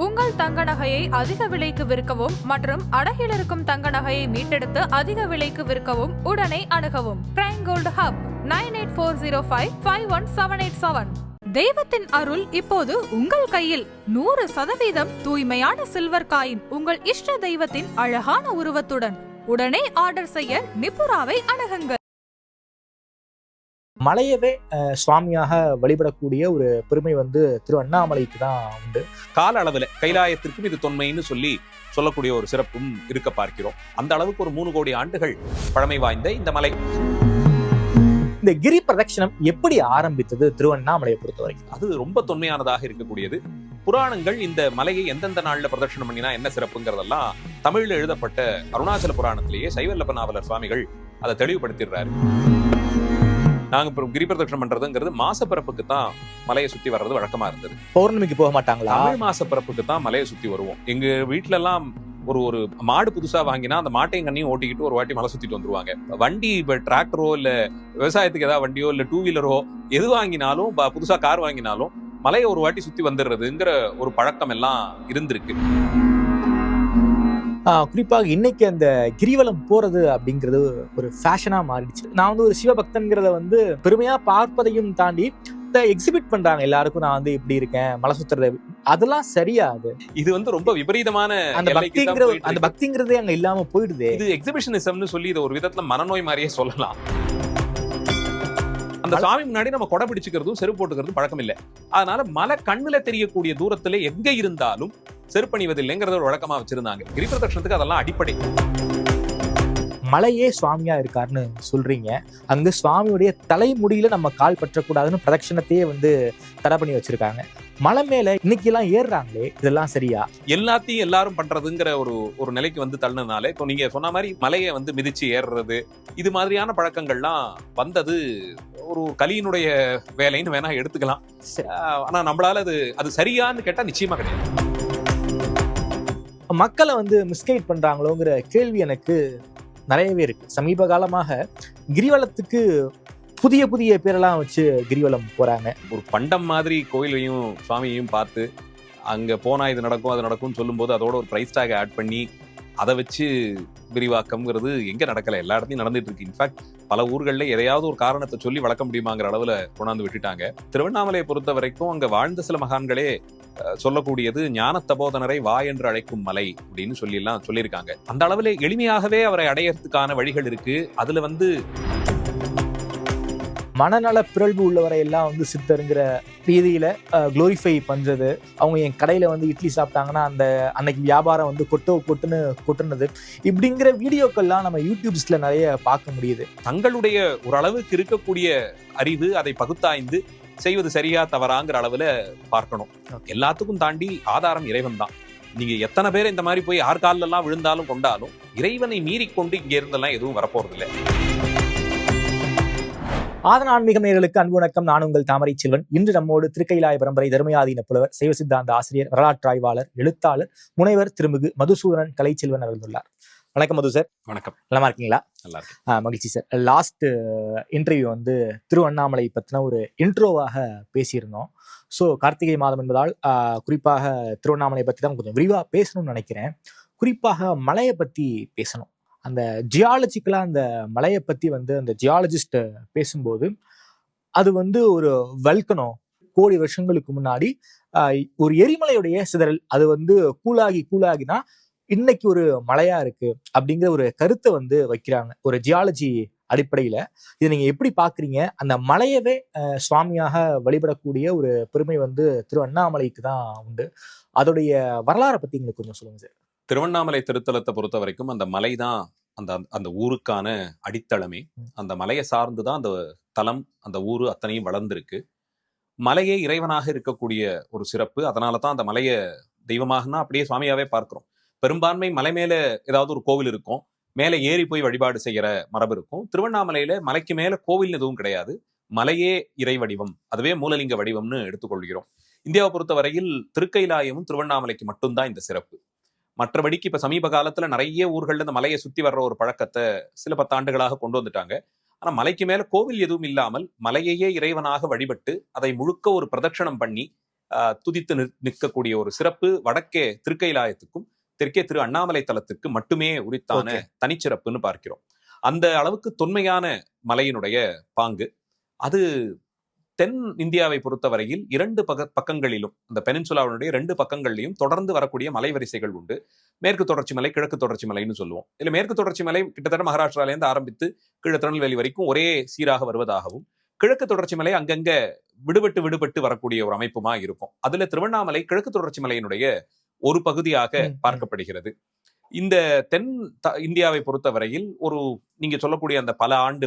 உங்கள் தங்க நகையை அதிக விலைக்கு விற்கவும் மற்றும் அடகில் இருக்கும் தங்க நகையை மீட்டெடுத்து அதிக விலைக்கு விற்கவும் உடனே அணுகவும் பிரைம் கோல்டு ஹப் 9840551787. தெய்வத்தின் அருள் இப்போது உங்கள் கையில். 100% தூய்மையான சில்வர் காயின் உங்கள் இஷ்ட தெய்வத்தின் அழகான உருவத்துடன் உடனே ஆர்டர் செய்ய நிபுராவை அணுகுங்கள். மலையவே சுவாமியாக வழிபடக்கூடிய ஒரு பெருமை வந்து திரு அண்ணாமலைக்கு தான் உண்டு. கால அளவுல கைலாயத்திற்கும் இது தொன்மைன்னு சொல்லக்கூடிய ஒரு சிறப்பும் இருக்க பார்க்கிறோம். அந்த அளவுக்கு ஒரு 3 கோடி ஆண்டுகள் பழமை வாய்ந்த இந்த மலை. இந்த கிரி பிரதட்சணம் எப்படி ஆரம்பித்தது திருவண்ணாமலையை பொறுத்த வரைக்கும்? அது ரொம்ப தொன்மையானதாக இருக்கக்கூடியது. புராணங்கள் இந்த மலையை எந்தெந்த நாள்ல பிரதட்சணம் பண்ணினா என்ன சிறப்புங்கிறதெல்லாம் தமிழ்ல எழுதப்பட்ட அருணாச்சல புராணத்திலேயே சைவல்லப்ப நாவலர் சுவாமிகள் அதை தெளிவுபடுத்திடுறாரு. நாங்க இப்போ கிரி பிரதட்சணம் பண்றதுங்கிறது மாசப்பிறப்புக்கு தான் மலையை சுத்தி வர்றது வழக்கமா இருந்தது. பௌர்ணமிக்கு போக மாட்டாங்களா? தமிழ் மாசப்பிறப்புக்கு தான் மலையை சுத்தி வருவோம். எங்க வீட்டுல எல்லாம் ஒரு மாடு புதுசா வாங்கினா அந்த மாட்டையும் கண்ணையும் ஓட்டிக்கிட்டு ஒரு வாட்டி மலை சுத்திட்டு வந்துருவாங்க. வண்டி இப்ப டிராக்டரோ இல்ல விவசாயத்துக்கு ஏதாவது வண்டியோ இல்ல 2 வீலரோ எது வாங்கினாலும் புதுசா கார் வாங்கினாலும் மலையை ஒரு வாட்டி சுத்தி வந்துடுறதுங்கிற ஒரு பழக்கம் எல்லாம் இருந்திருக்கு. குறிப்பாக இன்னைக்கு அந்த கிரிவலம் போறது அப்படிங்கிறது ஒரு ஃபேஷனா மாறிடுச்சு. நான் வந்து ஒரு சிவபக்தன்கிறத வந்து பெருமையா பார்ப்பதையும் தாண்டி எக்ஸிபிட் பண்றாங்க எல்லாருக்கும். நான் வந்து இப்படி இருக்கேன், மலை சுத்துறது, அதெல்லாம் சரியா? இது வந்து ரொம்ப விபரீதமான அந்த பக்திங்கிறதே அங்க இல்லாம போயிடுது. இது எக்ஸிபிஷனிசம்னு சொல்லி இதை ஒரு விதத்துல மனநோய் மாதிரியே சொல்லலாம். அந்த சாமி முன்னாடி நம்ம கொடை பிடிச்சுக்கிறதும் செருப்பு போட்டுக்கிறதும் பழக்கம் இல்லை. அதனால மலை கண்ணுல தெரியக்கூடிய தூரத்துல எங்க இருந்தாலும் செருப்பணிவதில்லைங்கிறத ஒரு வழக்கமா வச்சிருந்தாங்க. கிரி பிரதட்சணத்துக்கு அதெல்லாம் அடிப்படை. மலையே சுவாமியா இருக்காருன்னு சொல்றீங்க. அங்கு சுவாமியுடைய தலைமுடியில நம்ம கால் பற்றக்கூடாதுன்னு பிரதட்சணத்தையே வந்து தடை பண்ணி வச்சிருக்காங்க. மலை மேல இன்னைக்கு எல்லாம் ஏறுறாங்களே, இதெல்லாம் சரியா? எல்லாத்தையும் எல்லாரும் பண்றதுங்கிற ஒரு நிலைக்கு வந்து தள்ளினதுனால இப்போ நீங்க சொன்ன மாதிரி மலையை வந்து மிதிச்சு ஏறுறது இது மாதிரியான பழக்கங்கள்லாம் வந்தது ஒரு கலியினுடைய வேலைன்னு வேணா எடுத்துக்கலாம். ஆனா நம்மளால அது சரியான்னு கேட்டா நிச்சயமா கிடையாது. மக்களை வந்து மிஸ்கைட் பண்றாங்களோங்கிற கேள்வி எனக்கு நிறையவே இருக்கு. சமீப காலமாக கிரிவலத்துக்கு புதிய புதிய பேரெல்லாம் வச்சு கிரிவலம் போறாங்க. ஒரு பண்டம் மாதிரி கோயிலையும் சுவாமியையும் பார்த்து அங்க போனா இது நடக்கும் அது நடக்கும்னு சொல்லும்போது அதோட ஒரு பிரைஸ் டாக் ஆட் பண்ணி அதை வச்சு விரிவாக்கம்ங்கிறது எங்க நடக்கல, எல்லா இடத்தையும் நடந்துட்டு இருக்கு. இன்ஃபேக்ட் பல ஊர்கள்ல எதையாவது ஒரு காரணத்தை சொல்லி வளர்க்க முடியுமாங்கிற அளவுல கொண்டாந்து விட்டுட்டாங்க. திருவண்ணாமலையை பொறுத்த வரைக்கும் அங்க வாழ்ந்த சில மகான்களே சொல்லக்கூடியது ஞான தபோதனரை வா என்று அழைக்கும் மலை அப்படின்னு சொல்லியிருக்காங்க. அந்த அளவுல எளிமையாகவே அவரை அடையறதுக்கான வழிகள் இருக்கு. அதுல வந்து மனநல பிறழ்வு உள்ளவரை எல்லாம் வந்து சித்தருங்கிற ரீதியில குளோரிஃபை பண்றது, அவங்க என் கடையில வந்து இட்லி சாப்பிட்டாங்கன்னா அந்த அன்னைக்கு வியாபாரம் வந்து கொட்டுனது இப்படிங்கிற வீடியோக்கள்லாம் நம்ம யூடியூப்ஸ்ல நிறைய பார்க்க முடியுது. தங்களுடைய ஒரு அளவுக்கு இருக்கக்கூடிய அறிவு அதை பகுத்தாய்ந்து செய்வது சரியா தவறாங்கிற அளவுல பார்க்கணும். எல்லாத்துக்கும் தாண்டி ஆதாரம் இறைவன் தான். நீங்க எத்தனை பேர் இந்த மாதிரி போய் யார் காலில் எல்லாம் விழுந்தாலும் கொண்டாலும் இறைவனை மீறிக்கொண்டு இங்க இருந்தெல்லாம் எதுவும் வரப்போறது இல்லை. ஆதன ஆன்மீக நேயர்களுக்கு அன்பு வணக்கம். நான் உங்கள் தாமரை செல்வன். இன்று நம்மோடு திருக்கைலாய பரம்பரை தர்மயாதீன புலவர், சைவ சித்தாந்த ஆசிரியர், வரலாற்றாய்வாளர், எழுத்தாளர், முனைவர் திருமிகு மதுசூதனன் கலைச்செல்வன் அவர்கள். வணக்கம் மது சார். வணக்கம். நலமா இருக்கீங்களா? நல்லா இருக்கு. மகிழ்ச்சி சார். லாஸ்ட் இன்டர்வியூ வந்து திருவண்ணாமலை பத்தின ஒரு இன்ட்ரோவாக பேசியிருந்தோம். ஸோ கார்த்திகை மாதம் என்பதால் குறிப்பாக திருவண்ணாமலை பத்தி தான் கொஞ்சம் விரிவா பேசணும்னு நினைக்கிறேன். குறிப்பாக மலையை பத்தி பேசணும். அந்த ஜியாலஜிக்கலா அந்த மலையை பத்தி வந்து அந்த ஜியாலஜிஸ்ட் பேசும்போது அது வந்து ஒரு வல்கனோ கோடி வருஷங்களுக்கு முன்னாடி ஒரு எரிமலையுடைய சிதறல், அது வந்து கூலாகினா இன்னைக்கு ஒரு மலையா இருக்கு அப்படிங்கிற ஒரு கருத்தை வந்து வைக்கிறாங்க ஒரு ஜியாலஜி அடிப்படையில. இதை நீங்க எப்படி பாக்குறீங்க? அந்த மலையவே சுவாமியாக வழிபடக்கூடிய ஒரு பெருமை வந்து திரு அண்ணாமலைக்கு தான் உண்டு. அதோடைய வரலாறை பத்தி எங்களுக்கு கொஞ்சம் சொல்லுங்க சார். திருவண்ணாமலை திருத்தலத்தை பொறுத்த வரைக்கும் அந்த மலை தான் அந்த ஊருக்கான அடித்தளமே. அந்த மலையை சார்ந்துதான் அந்த தலம், அந்த ஊரு அத்தனையும் வளர்ந்திருக்கு. மலையே இறைவனாக இருக்கக்கூடிய ஒரு சிறப்பு. அதனாலதான் அந்த மலையை தெய்வமாகனா அப்படியே சுவாமியாவே பார்க்கிறோம். பெரும்பான்மை மலை மேல ஏதாவது ஒரு கோவில் இருக்கும், மேல ஏறி போய் வழிபாடு செய்யற மரபு இருக்கும். திருவண்ணாமலையில மலைக்கு மேல கோவில் எதுவும் கிடையாது, மலையே இறை வடிவம், அதுவே மூலலிங்க வடிவம்னு எடுத்துக்கொள்கிறோம். இந்தியாவை பொறுத்த வரையில் திருக்கைலாயமும் திருவண்ணாமலைக்கு மட்டும்தான் இந்த சிறப்பு. மற்றபடிக்கு இப்ப சமீப காலத்துல நிறைய ஊர்கள்ல இந்த மலையை சுத்தி வர்ற ஒரு பழக்கத்தை சில 10 ஆண்டுகளாக கொண்டு வந்துட்டாங்க. ஆனா மலைக்கு மேல கோவில் எதுவும் இல்லாமல் மலையையே இறைவனாக வழிபட்டு அதை முழுக்க ஒரு பிரதட்சணம் பண்ணி துதித்து நிற்கக்கூடிய ஒரு சிறப்பு வடக்கே திருக்கைலாயத்துக்கும் தெற்கே திரு அண்ணாமலை தலத்துக்கு மட்டுமே உரித்தான தனிச்சிறப்புன்னு பார்க்கிறோம். அந்த அளவுக்கு தொன்மையான மலையினுடைய பாங்கு அது. தென் இந்தியாவை பொறுத்தவரையில் 2 பக்கங்களிலும் இந்த பெனின்சுலாவினுடைய 2 பக்கங்களிலும் தொடர்ந்து வரக்கூடிய மலை வரிசைகள் உண்டு. மேற்கு தொடர்ச்சி மலை, கிழக்கு தொடர்ச்சி மலைன்னு சொல்லுவோம். இல்ல மேற்கு தொடர்ச்சி மலை கிட்டத்தட்ட மகாராஷ்டிராலேருந்து ஆரம்பித்து கீழே திருநெல்வேலி வரைக்கும் ஒரே சீராக வருவதாகவும், கிழக்கு தொடர்ச்சி மலை அங்கங்க விடுபட்டு வரக்கூடிய ஒரு அமைப்புமா இருக்கும். அதுல திருவண்ணாமலை கிழக்கு தொடர்ச்சி மலையினுடைய ஒரு பகுதியாக பார்க்கப்படுகிறது. இந்த தென் இந்தியாவை பொறுத்தவரையில் நீங்க சொல்லக்கூடிய அந்த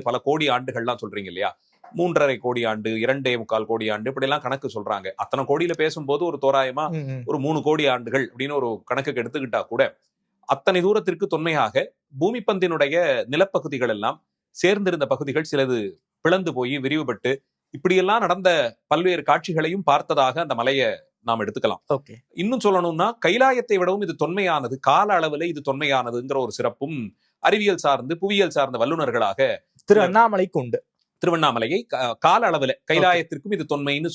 பல கோடி ஆண்டுகள்லாம் சொல்றீங்க இல்லையா, 3.5 கோடி ஆண்டு, 2.25 கோடி ஆண்டு, இப்படி எல்லாம் கணக்கு சொல்றாங்க. அத்தனை கோடியில பேசும்போது ஒரு தோராயமா ஒரு 3 கோடி ஆண்டுகள் அப்படின்னு ஒரு கணக்குக்கு எடுத்துக்கிட்டா கூட அத்தனை தூரத்திற்கு தொன்மையாக பூமி பந்தினுடைய நிலப்பகுதிகள் எல்லாம் சேர்ந்திருந்த பகுதிகள் சிலது பிளந்து போய் விரிவுபட்டு இப்படியெல்லாம் நடந்த பல்வேறு காட்சிகளையும் பார்த்ததாக அந்த மலையை நாம் எடுத்துக்கலாம். இன்னும் சொல்லணும்னா கைலாயத்தை விடவும் இது தொன்மையானது, கால அளவுல இது தொன்மையானதுங்கிற ஒரு சிறப்பும் அறிவியல் சார்ந்து புவியியல் சார்ந்த வல்லுநர்களாக திரு அண்ணாமலைக்கு உண்டு. திருவண்ணாமலையை கால அளவுல கைலாயத்திற்கும் இது தொன்மைன்னு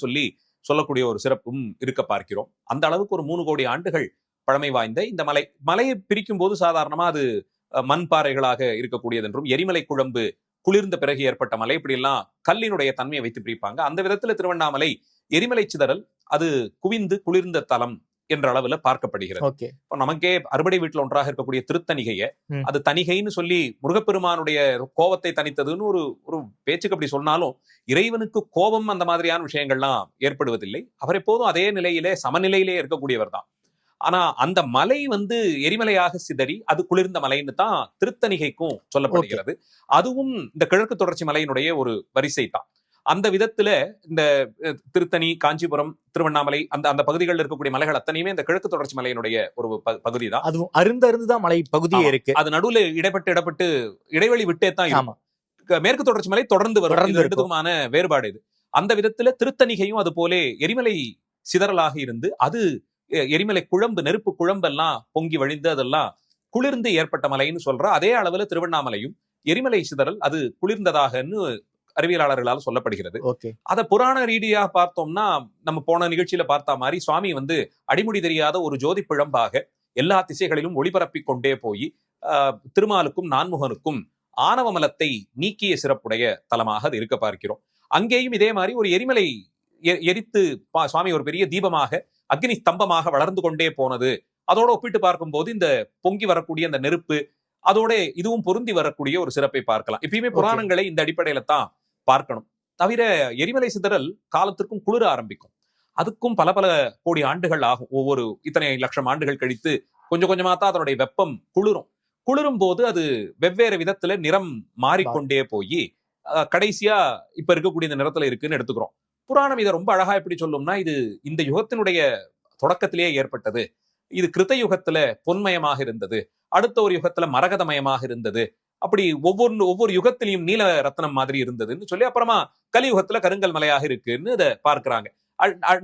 சொல்லக்கூடிய ஒரு சிறப்பும் இருக்க பார்க்கிறோம். அந்த அளவுக்கு ஒரு 3 கோடி ஆண்டுகள் பழமை வாய்ந்த இந்த மலையை பிரிக்கும் போது சாதாரணமா அது மண் பாறைகளாக இருக்கக்கூடியது என்றும், எரிமலை குழம்பு குளிர்ந்த பிறகு ஏற்பட்ட மலை, இப்படி எல்லாம் கல்லினுடைய தன்மையை வைத்து பிரிப்பாங்க. அந்த விதத்துல திருவண்ணாமலை எரிமலை சிதறல் அது குவிந்து குளிர்ந்த தலம் என்ற அளவுல பார்க்கப்படுகிறது. நமக்கே அறுபடை வீட்டுல ஒன்றாக இருக்கக்கூடிய திருத்தணிகைய அது தணிகைன்னு சொல்லி முருகப்பெருமானுடைய கோபத்தை தணித்ததுன்னு ஒரு பேச்சுக்கு அப்படி சொன்னாலும், இறைவனுக்கு கோபம் அந்த மாதிரியான விஷயங்கள்லாம் ஏற்படுவதில்லை. அவர் எப்போதும் அதே நிலையிலே சமநிலையிலே இருக்கக்கூடியவர் தான். ஆனா அந்த மலை எரிமலையாக சிதறி அது குளிர்ந்த மலைன்னு தான் திருத்தணிகைக்கும் சொல்லப்படுகிறது. அதுவும் இந்த கிழக்கு தொடர்ச்சி மலையினுடைய ஒரு வரிசை தான். அந்த விதத்துல இந்த திருத்தணி, காஞ்சிபுரம், திருவண்ணாமலை அந்த பகுதிகளில் இருக்கக்கூடிய மலைகள் அத்தனையுமே இந்த கிழக்கு தொடர்ச்சி மலையினுடைய ஒரு பகுதி தான். அதுவும் அருந்தருந்துதான் மலை பகுதியே இருக்கு. அது நடுவுல இடப்பட்டு இடைவெளி விட்டே தான் இருக்கும். மேற்கு தொடர்ச்சி மலை தொடர்ந்து வரும். ரெண்டுக்குமான வேறுபாடு இது. அந்த விதத்துல திருத்தணிகையும் அது போல எரிமலை சிதறலாக இருந்து அது எரிமலை குழம்பு, நெருப்பு குழம்பெல்லாம் பொங்கி வழிந்து அதெல்லாம் குளிர்ந்து ஏற்பட்ட மலைன்னு சொல்ற அதே அளவுல திருவண்ணாமலையும் எரிமலை சிதறல் அது குளிர்ந்ததாகன்னு அறிவியலாளர்களால் சொல்லப்படுகிறது. அத புராண ரீதியா பார்த்தோம்னா, நம்ம போன நிகழ்ச்சியில பார்த்த மாதிரி சுவாமி அடிமுடி தெரியாத ஒரு ஜோதி பிழம்பாக எல்லா திசைகளிலும் ஒளிபரப்பி கொண்டே போய் திருமாலுக்கும் நான்முகனுக்கும் ஆணவமலத்தை நீக்கிய சிறப்புடைய தலமாக அது இருக்க பார்க்கிறோம். அங்கேயும் இதே மாதிரி ஒரு எரிமலை எரித்து சுவாமி ஒரு பெரிய தீபமாக அக்னி ஸ்தம்பமாக வளர்ந்து கொண்டே போனது. அதோட ஒப்பிட்டு பார்க்கும் போது இந்த பொங்கி வரக்கூடிய அந்த நெருப்பு அதோட இதுவும் பொருந்தி வரக்கூடிய ஒரு சிறப்பை பார்க்கலாம். எப்பயுமே புராணங்களை இந்த அடிப்படையில தான் பார்க்கணும். தவிர எரிமலை சிதறல் காலத்திற்கும் குளிர ஆரம்பிக்கும். அதுக்கும் பல கோடி ஆண்டுகள் ஆகும். ஒவ்வொரு இத்தனை லட்சம் ஆண்டுகள் கழித்து கொஞ்சம் கொஞ்சமா தான் அதனுடைய வெப்பம் குளிரும் போது அது வெவ்வேறு விதத்துல நிறம் மாறிக்கொண்டே போய் கடைசியா இப்ப இருக்கக்கூடிய இந்த நிறத்துல இருக்குன்னு எடுத்துக்கிறோம். புராணம் இதை ரொம்ப அழகா எப்படி சொல்லும்னா, இது இந்த யுகத்தினுடைய தொடக்கத்திலேயே ஏற்பட்டது. இது கிருத்த யுகத்துல பொன்மயமாக இருந்தது, அடுத்த ஒரு யுகத்துல மரகதமயமாக இருந்தது, அப்படி ஒவ்வொரு யுகத்திலையும் நீல ரத்னம் மாதிரி இருந்ததுன்னு சொல்லி அப்புறமா கலியுகத்துல கருங்கல் மலையாக இருக்குன்னு அதை பார்க்கிறாங்க.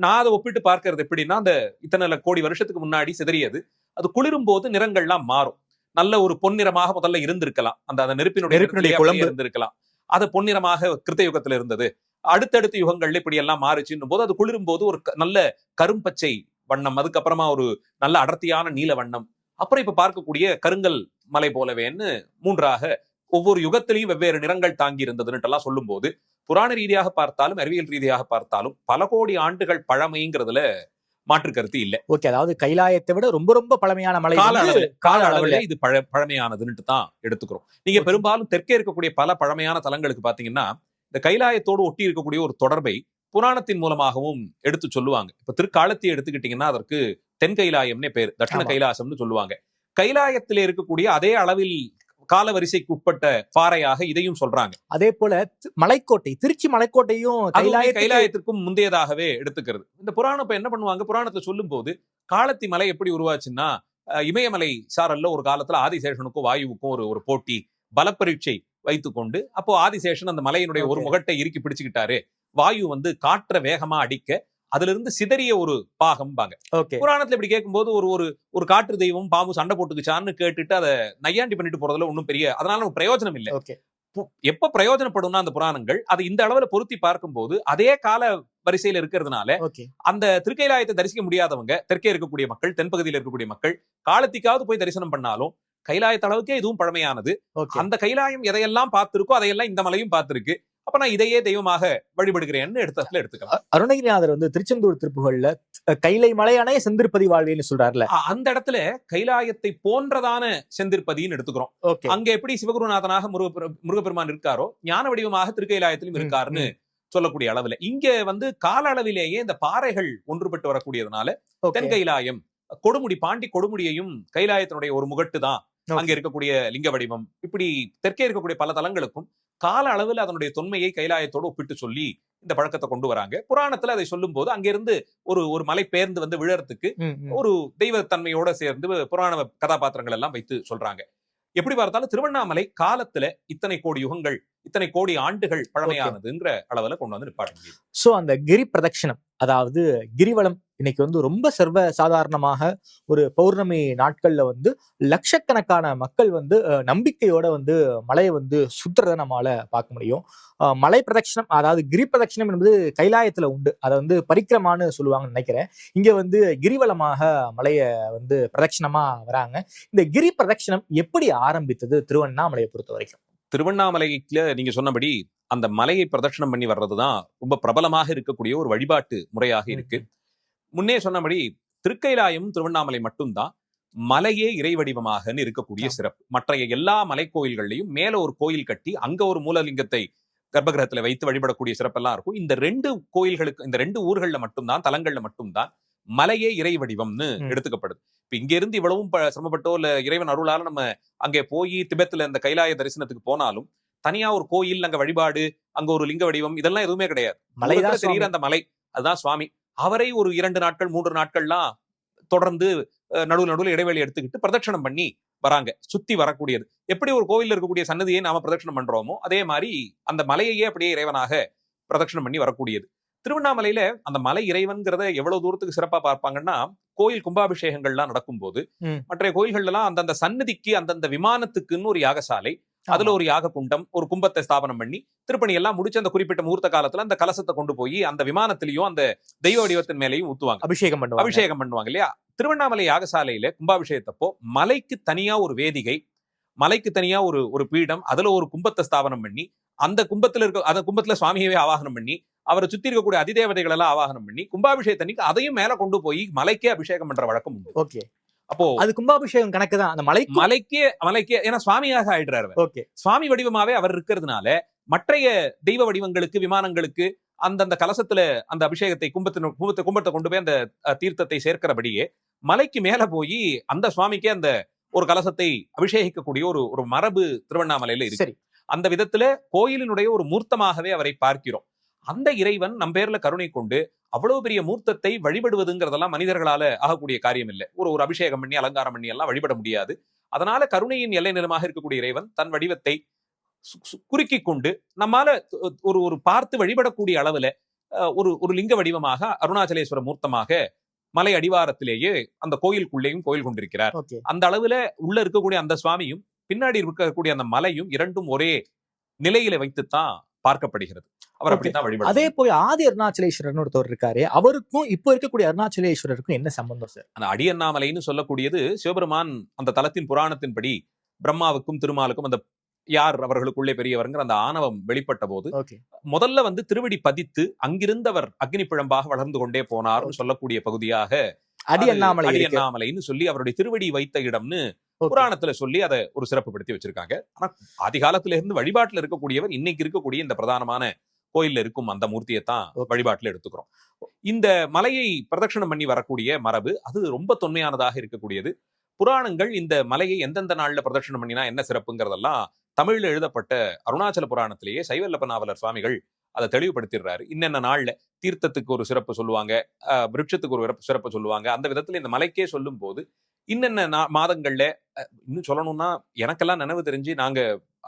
நான் அதை ஒப்பிட்டு பார்க்கறது எப்படின்னா, அந்த இத்தனை கோடி வருஷத்துக்கு முன்னாடி சிதறியது அது குளிரும் போது நிறங்கள்லாம் மாறும். நல்ல ஒரு பொன்னிறமாக முதல்ல இருந்திருக்கலாம், அந்த நெருப்பினுடைய குழம்பு இருந்திருக்கலாம். அது பொன்னிறமாக கிருத்த யுகத்துல இருந்தது. அடுத்தடுத்த யுகங்கள்ல இப்படி எல்லாம் மாறுச்சுன்னும் போது அது குளிரும் போது ஒரு நல்ல கரும்பச்சை வண்ணம், அதுக்கப்புறமா ஒரு நல்ல அடர்த்தியான நீல வண்ணம், அப்புறம் இப்ப பார்க்கக்கூடிய கருங்கல் மலை போலவேன்னு மூன்றாக ஒவ்வொரு யுகத்திலையும் வெவ்வேறு நிறங்கள் தாங்கி இருந்ததுன்னு எல்லாம் சொல்லும் போது புராண ரீதியாக பார்த்தாலும் அறிவியல் ரீதியாக பார்த்தாலும் பல கோடி ஆண்டுகள் பழமைங்கிறதுல மாற்று கருத்து இல்லை. அதாவது கைலாயத்தை விட ரொம்ப ரொம்ப பழமையான மலை, கால அளவுல இது பழமையானதுன்னு தான் எடுத்துக்கிறோம். நீங்க பெரும்பாலும் தெற்கே இருக்கக்கூடிய பல பழமையான தலங்களுக்கு பாத்தீங்கன்னா இந்த கைலாயத்தோடு ஒட்டி இருக்கக்கூடிய ஒரு தொடர்பை புராணத்தின் மூலமாகவும் எடுத்து சொல்லுவாங்க. இப்ப திருக்காலத்தை எடுத்துக்கிட்டீங்கன்னா அதற்கு தென் கைலாயம்னே பேர், தட்சிண கைலாசம்னு சொல்லுவாங்க. கைலாயத்திலே இருக்கக்கூடிய அதே அளவில் கால வரிசைக்கு உட்பட்ட பாறையாக இதையும் சொல்றாங்க. அதே போல மலைக்கோட்டை, திருச்சி மலைக்கோட்டையும் கைலாயத்திற்கும் முந்தையதாகவே எடுத்துக்கிறது. இந்த புராணம் இப்ப என்ன பண்ணுவாங்க, புராணத்துல சொல்லும் போது காலத்தி மலை எப்படி உருவாச்சுன்னா, இமயமலை சாரல்ல ஒரு காலத்துல ஆதிசேஷனுக்கும் வாயுவுக்கும் ஒரு போட்டி பலப்பரீட்சை வைத்துக்கொண்டு, அப்போ ஆதிசேஷன் அந்த மலையினுடைய ஒரு முகட்டை இறுக்கி பிடிச்சுக்கிட்டாரு, வாயு காற்ற வேகமா அடிக்க அதுல இருந்து சிதறிய ஒரு பாகம் பாங்க. புராணத்துல இப்படி கேட்கும்போது ஒரு காற்று தெய்வம் பாம்பு சண்டை போட்டுக்குச்சான்னு கேட்டுட்டு அதை நையாண்டி பண்ணிட்டு போறதுல ஒன்னும் பெரிய அதனால பிரயோஜனம் இல்லை. எப்ப பிரயோஜனப்படும்னா அந்த புராணங்கள் அது இந்த அளவுல பொருத்தி பார்க்கும்போது அதே கால வரிசையில இருக்கிறதுனால ஓகே அந்த திருக்கைலாயத்தை தரிசிக்க முடியாதவங்க, தெற்கே இருக்கக்கூடிய மக்கள், தென்பகுதியில் இருக்கக்கூடிய மக்கள் காலத்திக்காவது போய் தரிசனம் பண்ணாலும் கைலாயத்த அளவுக்கே இதுவும் பழமையானது. ஓகே அந்த கைலாயம் எதையெல்லாம் பார்த்திருக்கோ அதையெல்லாம் இந்த மலையும் பார்த்திருக்கு. அப்ப நான் இதையே தெய்வமாக வழிபடுகிறேன்னு எடுத்துக்கலாம். அருணகிரிநாதர் வந்து திருச்செந்தூர் திருப்புகள்ல கைலை மலையானே செந்திருப்பதி வாழ்வேன்னு சொல்றாருல, அந்த இடத்துல கைலாயத்தை போன்றதான செந்திருப்பதின்னு எடுத்துக்கிறோம். ஓகே அங்க எப்படி சிவகுருநாதனாக முருகப்பெருமான் இருக்காரோ ஞான வடிவமாக திருக்கைலாயத்திலும் இருக்காருன்னு சொல்லக்கூடிய அளவுல இங்க வந்து கால அளவிலேயே இந்த பாறைகள் ஒன்றுபட்டு வரக்கூடியதுனால தென்கைலாயம் கொடுமுடி, பாண்டி கொடுமுடியையும் கைலாயத்தினுடைய ஒரு முகட்டு தான் அங்க இருக்கக்கூடிய லிங்க வடிவம். இப்படி தெற்கே இருக்கக்கூடிய பல தலங்களுக்கும் கால அளவில் அதனுடைய தொன்மையை கைலாயத்தோடு ஒப்பிட்டு சொல்லி இந்த பழக்கத்தை கொண்டு வராங்க. புராணத்துல அதை சொல்லும் போது அங்கிருந்து ஒரு மலை பெயர்ந்து வந்து விழறதுக்கு ஒரு தெய்வத்தன்மையோட சேர்ந்து புராண கதாபாத்திரங்கள் எல்லாம் வைத்து சொல்றாங்க. எப்படி பார்த்தாலும் திருவண்ணாமலை காலத்துல இத்தனை கோடி யுகங்கள், இத்தனை கோடி ஆண்டுகள் பழமையானதுங்கிற அளவுல கொண்டு வந்து நிப்பாட்ட முடியும். சோ அந்த கிரி பிரதட்சணம், அதாவது கிரிவலம் இன்னைக்கு வந்து ரொம்ப சர்வ சாதாரணமாக ஒரு பௌர்ணமி நாட்கள்ல வந்து லட்சக்கணக்கான மக்கள் வந்து நம்பிக்கையோட வந்து மலையை வந்து சுத்துறதை நம்மளால பார்க்க முடியும். மலை பிரதட்சணம், அதாவது கிரி பிரதட்சணம் என்பது கைலாயத்துல உண்டு, அதை வந்து பரிக்கிரமான்னு சொல்லுவாங்கன்னு நினைக்கிறேன். இங்க வந்து கிரிவலமாக மலையை வந்து பிரதட்சணமா வராங்க. இந்த கிரி பிரதட்சணம் எப்படி ஆரம்பித்தது திருவண்ணாமலையை பொறுத்த வரைக்கும்? திருவண்ணாமலையில நீங்க சொன்னபடி அந்த மலையை பிரதட்சணம் பண்ணி வர்றதுதான் ரொம்ப பிரபலமாக இருக்கக்கூடிய ஒரு வழிபாட்டு முறையாக இருக்கு. முன்னே சொன்னபடி திருக்கைலாயம் திருவண்ணாமலை மட்டும்தான் மலையே இறை வடிவமாக இருக்கக்கூடிய சிறப்பு. மற்ற எல்லா மலை கோயில்கள்லையும் மேல ஒரு கோயில் கட்டி அங்க ஒரு மூலலிங்கத்தை கர்ப்பகிரகத்துல வைத்து வழிபடக்கூடிய சிறப்பெல்லாம் இருக்கும். இந்த 2 கோயில்களுக்கு, இந்த 2 ஊர்கள்ல மட்டும்தான், தலங்கள்ல மட்டும்தான் மலையே இறை வடிவம்னு எடுத்துக்கப்படுது. இப்ப இங்க இருந்து இவ்வளவும் சிரமப்பட்டோ இல்ல இறைவன் அருளால நம்ம அங்கே போய் திபெத்துல இந்த கைலாய தரிசனத்துக்கு போனாலும் தனியா ஒரு கோயில், அங்க வழிபாடு, அங்க ஒரு லிங்க வடிவம், இதெல்லாம் எதுவுமே கிடையாது. மலைதான் தெரிகிற அந்த மலை, அதுதான் சுவாமி. அவரை ஒரு 2 நாட்கள் 3 நாட்கள்லாம் தொடர்ந்து நடுவில் இடைவெளி எடுத்துக்கிட்டு பிரதட்சணம் பண்ணி வராங்க, சுத்தி வரக்கூடியது. எப்படி ஒரு கோயில்ல இருக்கக்கூடிய சன்னதியை நாம பிரதட்சணம் பண்றோமோ அதே மாதிரி அந்த மலையையே அப்படியே இறைவனாக பிரதட்சணம் பண்ணி வரக்கூடியது. திருவண்ணாமலையில அந்த மலை இறைவன்கிறத எவ்வளவு தூரத்துக்கு சிறப்பா பார்ப்பாங்கன்னா, கோயில் கும்பாபிஷேகங்கள்லாம் நடக்கும் போது மற்ற கோயில்கள் எல்லாம் அந்தந்த சன்னதிக்கு அந்தந்த விமானத்துக்குன்னு ஒரு யாகசாலை, அதுல ஒரு யாக குண்டம், ஒரு கும்பத்தை ஸ்தாபனம் பண்ணி திருப்பணி எல்லாம் முடிச்சு அந்த குறிப்பிட்ட முகூர்த்த காலத்துல அந்த கலசத்தை கொண்டு போய் அந்த விமானத்திலையும் அந்த தெய்வ வடிவத்தின் மேலையும் ஊத்துவாங்க, அபிஷேகம் பண்ணுவாங்க இல்லையா? திருவண்ணாமலை யாகசாலையில கும்பாபிஷேகத்தப்போ மலைக்கு தனியா ஒரு வேதிகை, மலைக்கு தனியா ஒரு பீடம், அதுல ஒரு கும்பத்தை ஸ்தாபனம் பண்ணி அந்த கும்பத்துல சுவாமியவே ஆவாகனம் பண்ணி அவரை சுத்தி இருக்கக்கூடிய அதிதேவதைகள் எல்லாம் ஆவாகனம் பண்ணி கும்பாபிஷேகத்தன்னைக்கு அதையும் மேல கொண்டு போய் மலைக்கே அபிஷேகம் பண்ற வழக்கம் உண்டு. ஓகே, அப்போ அது கும்பாபிஷேகம் கணக்கு தான். அந்த மலைக்கே ஏன்னா சுவாமியாக ஆயிடுறாரு. ஓகே, சுவாமி வடிவமாவே அவர் இருக்கிறதுனால மற்றைய தெய்வ வடிவங்களுக்கு, விமானங்களுக்கு அந்தந்த கலசத்துல அந்த அபிஷேகத்தை கும்பத்தை கொண்டு போய் அந்த தீர்த்தத்தை சேர்க்கிறபடியே மலைக்கு மேல போய் அந்த சுவாமிக்கே அந்த ஒரு கலசத்தை அபிஷேகிக்கக்கூடிய ஒரு மரபு திருவண்ணாமலையில இருக்கு. அந்த விதத்துல கோயிலினுடைய ஒரு மூர்த்தமாகவே அவரை பார்க்கிறோம். அந்த இறைவன் நம் பேர்ல கருணை கொண்டு அவ்வளவு பெரிய மூர்த்தத்தை வழிபடுவதுங்கிறதெல்லாம் மனிதர்களால ஆகக்கூடிய காரியம் இல்லை. ஒரு அபிஷேகம் பண்ணி அலங்காரம் பண்ணி எல்லாம் வழிபட முடியாது. அதனால கருணையின் எல்லை நிறமாக இருக்கக்கூடிய இறைவன் தன் வடிவத்தை குறுக்கி கொண்டு நம்மால ஒரு பார்த்து வழிபடக்கூடிய அளவுல ஒரு லிங்க வடிவமாக அருணாச்சலேஸ்வர மூர்த்தமாக மலை அடிவாரத்திலேயே அந்த கோயிலுக்குள்ளேயும் கோயில் கொண்டிருக்கிறார். அந்த அளவுல உள்ள இருக்கக்கூடிய அந்த சுவாமியும் பின்னாடி இருக்கக்கூடிய அந்த மலையும் இரண்டும் ஒரே நிலையில வைத்துத்தான் பார்க்கப்படுகிறது. அவர் அப்படித்தான் வழிபட. அதே போய் ஆதி அருணாச்சலேஸ்வரர் ஒருத்தர் இருக்காரு, அவருக்கும் இப்போ இருக்கக்கூடிய அருணாச்சலேஸ்வரருக்கும் என்ன சம்பந்தம் சார்? அந்த அடியண்ணாமலைன்னு சொல்லக்கூடியது சிவபெருமான் அந்த தலத்தின் புராணத்தின்படி பிரம்மாவுக்கும் திருமாலுக்கும் அந்த யார் அவர்களுக்குள்ளே பெரியவர்ங்கிற அந்த ஆணவம் வெளிப்பட்ட போது முதல்ல வந்து திருவடி பதித்து அங்கிருந்து அவர் அக்னி பிழம்பாக வளர்ந்து கொண்டே போனார் சொல்லக்கூடிய பகுதியாக அடியண்ணாமலைன்னு சொல்லி அவருடைய திருவடி வைத்த இடம்னு புராணத்துல சொல்லி அதை ஒரு சிறப்புப்படுத்தி வச்சிருக்காங்க. ஆனா ஆதி காலத்துல இருந்து வழிபாட்டுல இருக்கக்கூடியவர் இன்னைக்கு இருக்கக்கூடிய இந்த பிரதானமான கோயில்ல இருக்கும் அந்த மூர்த்தியை தான் வழிபாட்டுல எடுத்துக்கிறோம். இந்த மலையை பிரதட்சணம் பண்ணி வரக்கூடிய மரபு அது ரொம்ப தொன்மையானதாக இருக்கக்கூடியது. புராணங்கள் இந்த மலையை எந்தெந்த நாள்ல பிரதட்சணம் பண்ணினா என்ன சிறப்புங்கிறதெல்லாம் தமிழ்ல எழுதப்பட்ட அருணாச்சல புராணத்திலேயே சைவல்லப்ப நாவலர் சுவாமிகள் அதை தெளிவுபடுத்திடுறாரு. இன்னென்ன நாள்ல தீர்த்தத்துக்கு ஒரு சிறப்பு சொல்லுவாங்க, விருட்சத்துக்கு ஒரு சிறப்பு சொல்லுவாங்க. அந்த விதத்துல இந்த மலைக்கே சொல்லும் போது இன்னென்ன மாதங்கள்ல, இன்னும் சொல்லணும்னா எனக்கெல்லாம் நினைவு தெரிஞ்சு நாங்க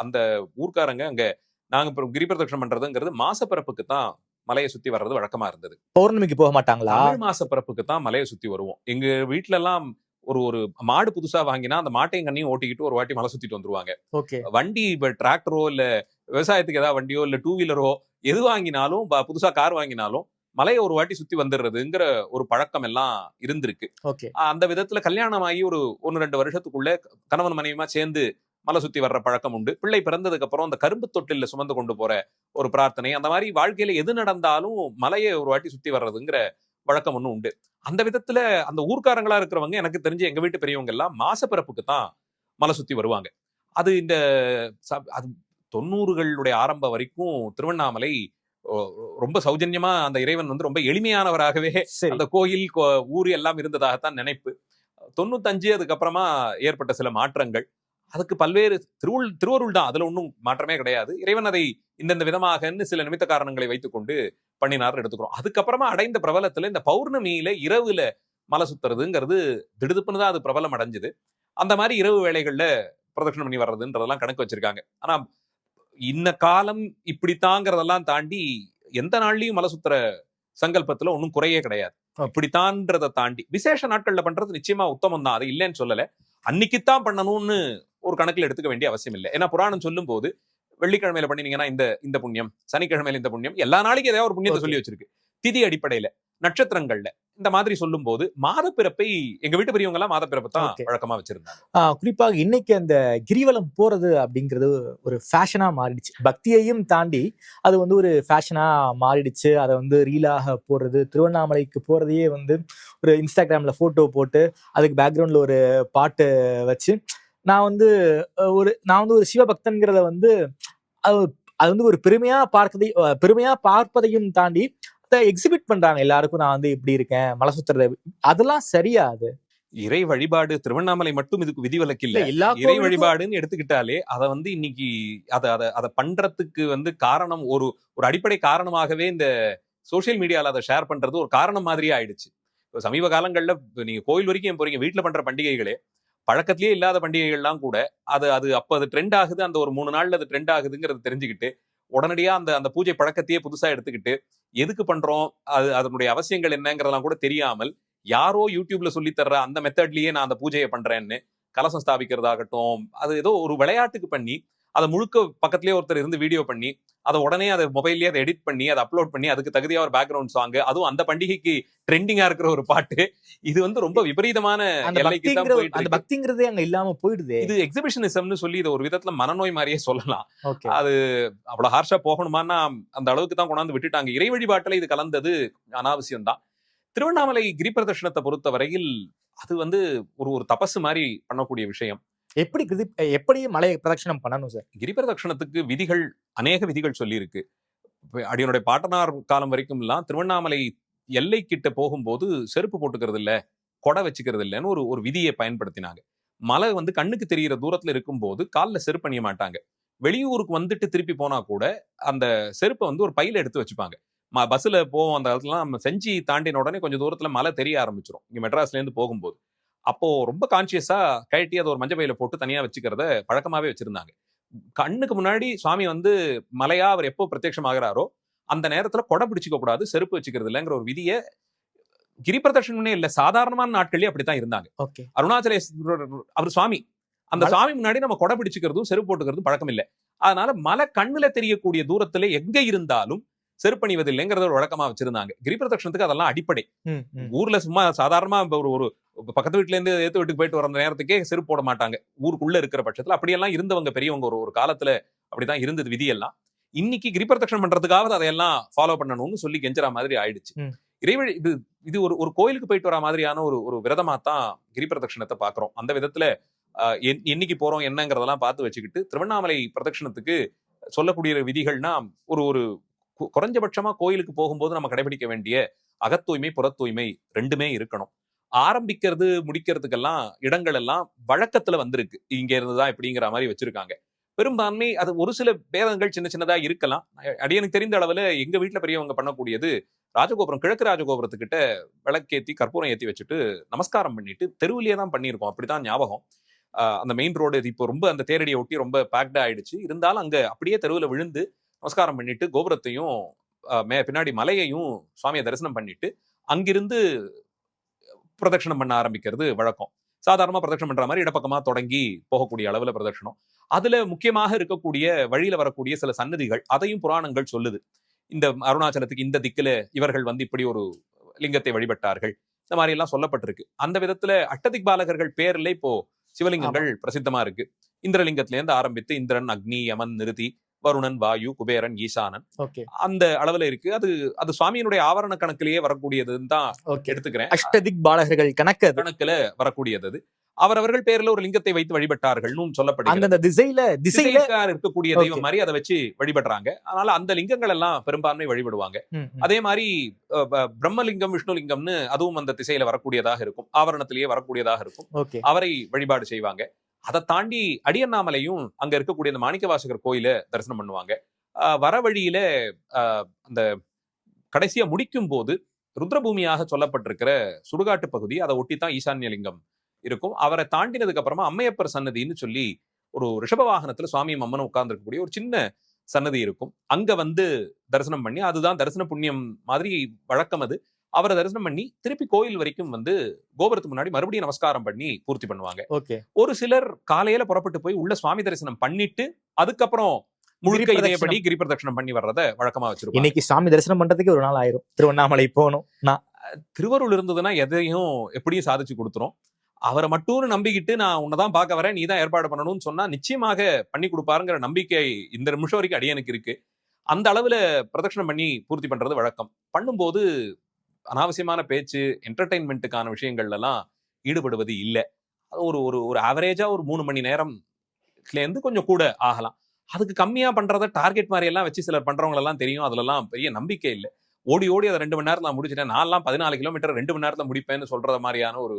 அந்த ஊர்க்காரங்க அங்க நாங்க கிரி பிரதட்சணம் பண்றதுங்கிறது மாசப்பிறப்புக்கு தான் மலையை சுத்தி வர்றது வழக்கமா இருந்தது. பௌர்ணமிக்கு போக மாட்டாங்களா? மாசப்பிறப்புக்கு தான் மலையை சுத்தி வருவோம். எங்க வீட்டுல எல்லாம் ஒரு மாடு புதுசா வாங்கினா அந்த மாட்டையும் கண்ணையும் ஓட்டிக்கிட்டு ஒரு வாட்டி மலை சுத்திட்டு வந்துருவாங்க. வண்டி இப்ப டிராக்டரோ இல்ல விவசாயத்துக்கு ஏதாவது வண்டியோ இல்ல டூ வீலரோ எது வாங்கினாலும் புதுசா கார் வாங்கினாலும் மலையை ஒரு வாட்டி சுத்தி வந்துடுறதுங்கிற ஒரு பழக்கம் எல்லாம் இருந்திருக்கு. ஓகே. அந்த விதத்துல கல்யாணம் ஆகி ஒரு 1-2 வருஷத்துக்குள்ள கணவன் மனைவியுமா சேர்ந்து மலை சுத்தி வர்ற பழக்கம் உண்டு. பிள்ளை பிறந்ததுக்கு அப்புறம் அந்த கரும்பு தொட்டில்ல சுமந்து கொண்டு போற ஒரு பிரார்த்தனை, அந்த மாதிரி வாழ்க்கையில எது நடந்தாலும் மலையை ஒரு வாட்டி சுத்தி வர்றதுங்கிற வழக்கம் ஒண்ணு உண்டு. அந்த விதத்துல அந்த ஊர்க்காரங்களா இருக்கிறவங்க எனக்கு தெரிஞ்சு எங்க வீட்டு பெரியவங்க எல்லாம் மாசப்பிறப்புக்கு தான் மலை சுத்தி வருவாங்க. அது இந்த அது 90களுடைய ஆரம்ப வரைக்கும் திருவண்ணாமலை ரொம்ப சௌஜன்யமா அந்த இறைவன் வந்து ரொம்ப எளிமையானவராகவே அந்த கோயில் ஊர் எல்லாம் இருந்ததாகத்தான் நினைப்பு. 95 அதுக்கப்புறமா ஏற்பட்ட சில மாற்றங்கள், அதுக்கு பல்வேறு திருவருள் தான், அதுல ஒன்றும் மாற்றமே கிடையாது. இறைவன் அதை இந்தந்த விதமாகன்னு சில நிமித்த காரணங்களை வைத்துக்கொண்டு பண்ணினார் எடுத்துக்கிறோம். அதுக்கப்புறமா அடைந்த பிரபலத்துல இந்த பௌர்ணமியில இரவுல மலை சுத்துறதுங்கிறது திடுதுப்புன்னு தான் அது பிரபலம் அடைஞ்சது. அந்த மாதிரி இரவு வேளைகள்ல பிரதட்சணம் பண்ணி வர்றதுன்றதெல்லாம் கணக்கு வச்சிருக்காங்க. ஆனா இன்ன காலம் இப்படித்தாங்கிறதெல்லாம் தாண்டி எந்த நாள்லயும் மலை சுத்துற சங்கல்பத்துல ஒன்றும் குறையே கிடையாது. இப்படித்தான்றதை தாண்டி விசேஷ நாட்கள்ல பண்றது நிச்சயமா உத்தமம் தான், அது இல்லைன்னு சொல்லல. அன்னைக்குத்தான் பண்ணணும்னு ஒரு கணக்குல எடுத்துக்க வேண்டிய அவசியம் இல்லை. ஏன்னா புராணம் சொல்லும் போது வெள்ளிக்கிழமையில பண்ணினீங்கன்னா இந்த புண்ணியம், சனிக்கிழமையில இந்த புண்ணியம், எல்லா நாளைக்கும் ஏதாவது ஒரு புண்ணியத்தை சொல்லி வச்சிருக்கு. திதி அடிப்படையில நட்சத்திரங்கள்ல இந்த மாதிரி சொல்லும் போது மாதப்பிறப்பை எங்க வீட்டு பெரியவங்க எல்லாம் மாதப்பிறப்பை தான் வழக்கமா வச்சிருந்தாங்க. குறிப்பாக இன்னைக்கு அந்த கிரிவலம் போறது அப்படிங்கிறது ஒரு ஃபேஷனா மாறிடுச்சு. பக்தியையும் தாண்டி அது வந்து ஒரு ஃபேஷனா மாறிடுச்சு. அதை வந்து ரீலாக போடுறது, திருவண்ணாமலைக்கு போறதையே வந்து ஒரு இன்ஸ்டாகிராம்ல போட்டோ போட்டு அதுக்கு பேக்ரவுண்ட்ல ஒரு பாட்டு வச்சு நான் வந்து ஒரு சிவபக்தன்கிறத வந்து அது வந்து ஒரு பெருமையா பார்ப்பதையும் தாண்டி அதை எக்ஸிபிட் பண்றாங்க எல்லாருக்கும். நான் வந்து இப்படி இருக்கேன், மலை சுத்துறது, அதெல்லாம் சரியா? அது இறை வழிபாடு, திருவண்ணாமலை மட்டும் இதுக்கு விதிவிலக்கு இல்ல. இறை வழிபாடுன்னு எடுத்துக்கிட்டாலே அதை வந்து இன்னைக்கு அதை பண்றதுக்கு வந்து காரணம் ஒரு அடிப்படை காரணமாகவே இந்த சோசியல் மீடியால அதை ஷேர் பண்றது ஒரு காரணம் மாதிரியே ஆயிடுச்சு. சமீப காலங்கள்ல நீங்க கோயில் வரைக்கும் போறீங்க, வீட்டுல பண்ற பண்டிகைகளே பழக்கத்திலேயே இல்லாத பண்டிகைகள்லாம் கூட அது அப்ப அது ட்ரெண்ட் ஆகுது, அந்த ஒரு 3 நாள்ல அது ட்ரெண்ட் ஆகுதுங்கிறது தெரிஞ்சுக்கிட்டு உடனடியா அந்த பூஜை பழக்கத்தையே புதுசா எடுத்துக்கிட்டு எதுக்கு பண்றோம், அதனுடைய அவசியங்கள் என்னங்கிறதெல்லாம் கூட தெரியாமல் யாரோ யூடியூப்ல சொல்லி தர்ற அந்த மெத்தட்லயே நான் அந்த பூஜையை பண்றேன்னு கலசம் ஸ்தாபிக்கிறதாகட்டும், அது ஏதோ ஒரு விளையாட்டுக்கு பண்ணி அதை முழுக்க பக்கத்திலேயே ஒருத்தர் இருந்து வீடியோ பண்ணி அதை உடனே அதை மொபைல்லயே அதை எடிட் பண்ணி அதை அப்லோட் பண்ணி அதுக்கு தகுதியா ஒரு பேக்ரவுண்ட் சாங், அதுவும் அந்த பண்டிகைக்கு ட்ரெண்டிங்கா இருக்கிற ஒரு பாட்டு, இது வந்து ரொம்ப விபரீதமான எல்லைக்கு தான் போயிட்டு அந்த பக்திங்கிறதே அங்க இல்லாம போயிடுது. இது எக்ஸிபிஷனிசம்னு சொல்லி இது ஒரு விதத்துல மனநோய் மாதிரியே சொல்லலாம். அது அவ்வளவு ஹார்ஷா போகணுமான்னா அந்த அளவுக்கு தான் கொண்டாந்து விட்டுட்டாங்க. இறை வழிபாட்டுல இது கலந்தது அனாவசியம் தான். திருவண்ணாமலை கிரி பிரதட்சணத்தை பொறுத்த வரையில் அது வந்து ஒரு தபசு மாதிரி பண்ணக்கூடிய விஷயம். எப்படி மலை பிரதட்சணம் பண்ணணும் சார்? கிரி பிரதட்சணத்துக்கு விதிகள், அநேக விதிகள் சொல்லி இருக்கு. அடியனுடைய பாட்டனார் காலம் வரைக்கும் எல்லாம் திருவண்ணாமலை எல்லை கிட்ட போகும்போது செருப்பு போட்டுக்கிறது இல்ல, கொடை வச்சுக்கிறது இல்லைன்னு ஒரு விதியை பயன்படுத்தினாங்க. மலை வந்து கண்ணுக்கு தெரிகிற தூரத்துல இருக்கும் போது காலில் செருப்பு அணிய மாட்டாங்க. வெளியூருக்கு வந்துட்டு திருப்பி போனா கூட அந்த செருப்பை வந்து ஒரு பையில எடுத்து வச்சுப்பாங்க. பஸ்ல போவோம் அந்த காலத்துல, நம்ம செஞ்சி தாண்டின உடனே கொஞ்சம் தூரத்துல மலை தெரிய ஆரம்பிச்சிடும் இங்க மெட்ராஸ்ல இருந்து போகும்போது. அப்போ ரொம்ப கான்சியஸா கழட்டி அதை ஒரு மஞ்சள் பையில போட்டு தனியா வச்சுக்கிறத பழக்கமாவே வச்சிருந்தாங்க. கண்ணுக்கு முன்னாடி சுவாமி வந்து மலையா அவர் எப்போ பிரத்யட்சம் ஆகிறாரோ அந்த நேரத்துல கொடை பிடிச்சிக்க கூடாது, செருப்பு வச்சுக்கிறது இல்லைங்கிற ஒரு விதியை கிரி பிரதட்சணமே இல்ல சாதாரணமான நாட்கள்லயே அப்படித்தான் இருந்தாங்க. அருணாச்சலேஸ்வரர் அவர் சுவாமி, அந்த சுவாமி முன்னாடி நம்ம கொடை பிடிச்சுக்கிறதும் செருப்பு போட்டுக்கிறதும் பழக்கம் இல்லை. அதனால மலை கண்ணுல தெரியக்கூடிய தூரத்துல எங்க இருந்தாலும் செருப்பணிவதில்லைங்கிறத ஒரு வழக்கமா வச்சிருந்தாங்க. கிரி பிரதட்சணத்துக்கு அதெல்லாம் அடிப்படை. ஊர்ல சும்மா சாதாரணமா ஒரு பக்கத்து வீட்டுல இருந்து ஏத்து வீட்டுக்கு போயிட்டு வர நேரத்துக்கே செருப்பு போட மாட்டாங்க ஊருக்குள்ள இருக்கிற பட்சத்துல. அப்படியெல்லாம் இருந்தவங்க பெரியவங்க ஒரு காலத்துல அப்படிதான் இருந்தது விதியெல்லாம். இன்னைக்கு கிரி பிரதட்சணம் பண்றதுக்காக அதையெல்லாம் ஃபாலோ பண்ணணும்னு சொல்லி கெஞ்சற மாதிரி ஆயிடுச்சு. இறைவழி இது ஒரு கோயிலுக்கு போயிட்டு வர மாதிரியான ஒரு விரதமா தான் கிரி பிரதட்சணத்தை பாக்குறோம். அந்த விதத்துல என்னைக்கு போறோம் என்னங்கிறதெல்லாம் பார்த்து வச்சுக்கிட்டு திருவண்ணாமலை பிரதட்சணத்துக்கு சொல்லக்கூடிய விதிகள்னா ஒரு குறைஞ்சபட்சமா கோயிலுக்கு போகும்போது நம்ம கடைபிடிக்க வேண்டிய அகத்தூய்மை புறத்தூய்மை ரெண்டுமே இருக்கணும். ஆரம்பிக்கிறது முடிக்கிறதுக்கெல்லாம் இடங்கள் எல்லாம் வழக்கத்துல வந்திருக்கு, இங்க இருந்துதான் இப்படிங்கிற மாதிரி வச்சிருக்காங்க. பெரும்பான்மை அது ஒரு சில பேதங்கள் சின்ன சின்னதா இருக்கலாம். அடியனுக்கு தெரிந்த அளவுல எங்க வீட்டுல பெரியவங்க பண்ணக்கூடியது ராஜகோபுரம், கிழக்கு ராஜகோபுரத்துக்கிட்ட விளக்கேத்தி கற்பூரம் ஏத்தி வச்சுட்டு நமஸ்காரம் பண்ணிட்டு தெருவிலேயே தான் பண்ணியிருக்கோம். அப்படித்தான் ஞாபகம். அந்த மெயின் ரோடு இப்போ ரொம்ப அந்த தேரடியை ஒட்டி ரொம்ப பேக்டா ஆயிடுச்சு. இருந்தாலும் அங்க அப்படியே தெருவில் விழுந்து நமஸ்காரம் பண்ணிட்டு கோபுரத்தையும் பின்னாடி மலையையும் சுவாமியை தரிசனம் பண்ணிட்டு அங்கிருந்து பிரதட்சணம் பண்ண ஆரம்பிக்கிறது வழக்கம். சாதாரணமா பிரதட்சணம் பண்ற மாதிரி இடப்பக்கமா தொடங்கி போகக்கூடிய அளவுல பிரதட்சணம். அதுல முக்கியமாக இருக்கக்கூடிய வழியில வரக்கூடிய சில சன்னதிகள் அதையும் புராணங்கள் சொல்லுது. இந்த அருணாச்சலத்துக்கு இந்த திக்குல இவர்கள் வந்து இப்படி ஒரு லிங்கத்தை வழிபட்டார்கள், இந்த மாதிரி எல்லாம் சொல்லப்பட்டிருக்கு. அந்த விதத்துல அஷ்டதிக் பாலகர்கள் பேர்ல இப்போ சிவலிங்கங்கள் பிரசித்தமா இருக்கு. இந்திரலிங்கத்துல இருந்து ஆரம்பித்து இந்திரன், அக்னி, யமன், நிருதி, வருணன், வாயு, குபேரன், ஈசானன், அந்த அளவுல இருக்கு. அது அது சுவாமியினுடைய ஆவரண கணக்கிலேயே வரக்கூடியதுன்னு தான் எடுத்துக்கிறேன். அஷ்டதிக் பாலகர்கள் கணக்குல வரக்கூடியது அது. அவரவர்கள் பேர்ல ஒரு லிங்கத்தை வைத்து வழிபட்டார்கள்னு சொல்லப்படுகிறது. அந்த திசையில இருக்கக்கூடிய தெய்வம் மாதிரி அதை வச்சு வழிபடுறாங்க. அதனால அந்த லிங்கங்கள் எல்லாம் பெரும்பான்மை வழிபடுவாங்க. அதே மாதிரி பிரம்மலிங்கம், விஷ்ணுலிங்கம்னு அதுவும் அந்த திசையில வரக்கூடியதாக இருக்கும், ஆவரணத்திலேயே வரக்கூடியதாக இருக்கும். அவரை வழிபாடு செய்வாங்க. அதை தாண்டி அடியண்ணாமலையும் அங்க இருக்கக்கூடிய அந்த மாணிக்கவாசகர் கோயில தரிசனம் பண்ணுவாங்க. வர வழியில அந்த கடைசியா முடிக்கும் போது ருத்ரபூமியாக சொல்லப்பட்டிருக்கிற சுடுகாட்டு பகுதி, அதை ஒட்டித்தான் ஈசான்ய லிங்கம் இருக்கும். அவரை தாண்டினதுக்கு அப்புறமா அம்மையப்பர் சன்னதின்னு சொல்லி ஒரு ரிஷப வாகனத்துல சுவாமியும் அம்மனும் உட்கார்ந்து இருக்கக்கூடிய ஒரு சின்ன சன்னதி இருக்கும். அங்க வந்து தரிசனம் பண்ணி, அதுதான் தரிசன புண்ணியம் மாதிரி வழக்கம். அது அவரை தரிசனம் பண்ணி திருப்பி கோயில் வரைக்கும் வந்து கோபுரத்துக்கு முன்னாடி மறுபடியும் நமஸ்காரம் பண்ணி பூர்த்தி பண்ணுவாங்க. ஒரு சிலர் காலையில புறப்பட்டு போய் உள்ள சுவாமி தரிசனம் பண்ணிட்டு அதுக்கப்புறம் முழுக்க இதேபடி கிரி பிரதட்சணம் பண்ணி வர்றத வழக்கமா வச்சிருக்கோம். இன்னைக்கு சாமி தரிசனம் பண்றதுக்கு ஒரு நாள் ஆயிரும். திருவண்ணாமலை போகணும். திருவருள் இருந்ததுன்னா எதையும் எப்படியும் சாதிச்சு கொடுத்துரும். அவரை மட்டும் நம்பிக்கிட்டு நான் உன்னதான் பார்க்க வரேன், நீ தான் ஏற்பாடு பண்ணணும்னு சொன்னா நிச்சயமாக பண்ணி கொடுப்பாருங்கிற நம்பிக்கை இந்த நிமிஷம் வரைக்கும் அடியனுக்கு இருக்கு. அந்த அளவுல பிரதட்சணம் பண்ணி பூர்த்தி பண்றது வழக்கம். பண்ணும்போது அனாவசியமான பேச்சு, என்டர்டைன்மெண்ட்டுக்கான விஷயங்கள்ல எல்லாம் ஈடுபடுவது இல்லை. ஒரு ஒரு ஆவரேஜா ஒரு 3 மணி நேரம்ல இருந்து கொஞ்சம் கூட ஆகலாம். அதுக்கு கம்மியா பண்றத டார்கெட் மாதிரி எல்லாம் வச்சு சிலர் பண்றவங்க எல்லாம் தெரியும். அதுல எல்லாம் பெரிய நம்பிக்கை இல்லை. ஓடி அதை 2 மணி நேரத்துல நான் முடிச்சிட்டேன், நான்லாம் 14 கிலோமீட்டர் 2 மணி நேரத்துல முடிப்பேன்னு சொல்ற மாதிரியான ஒரு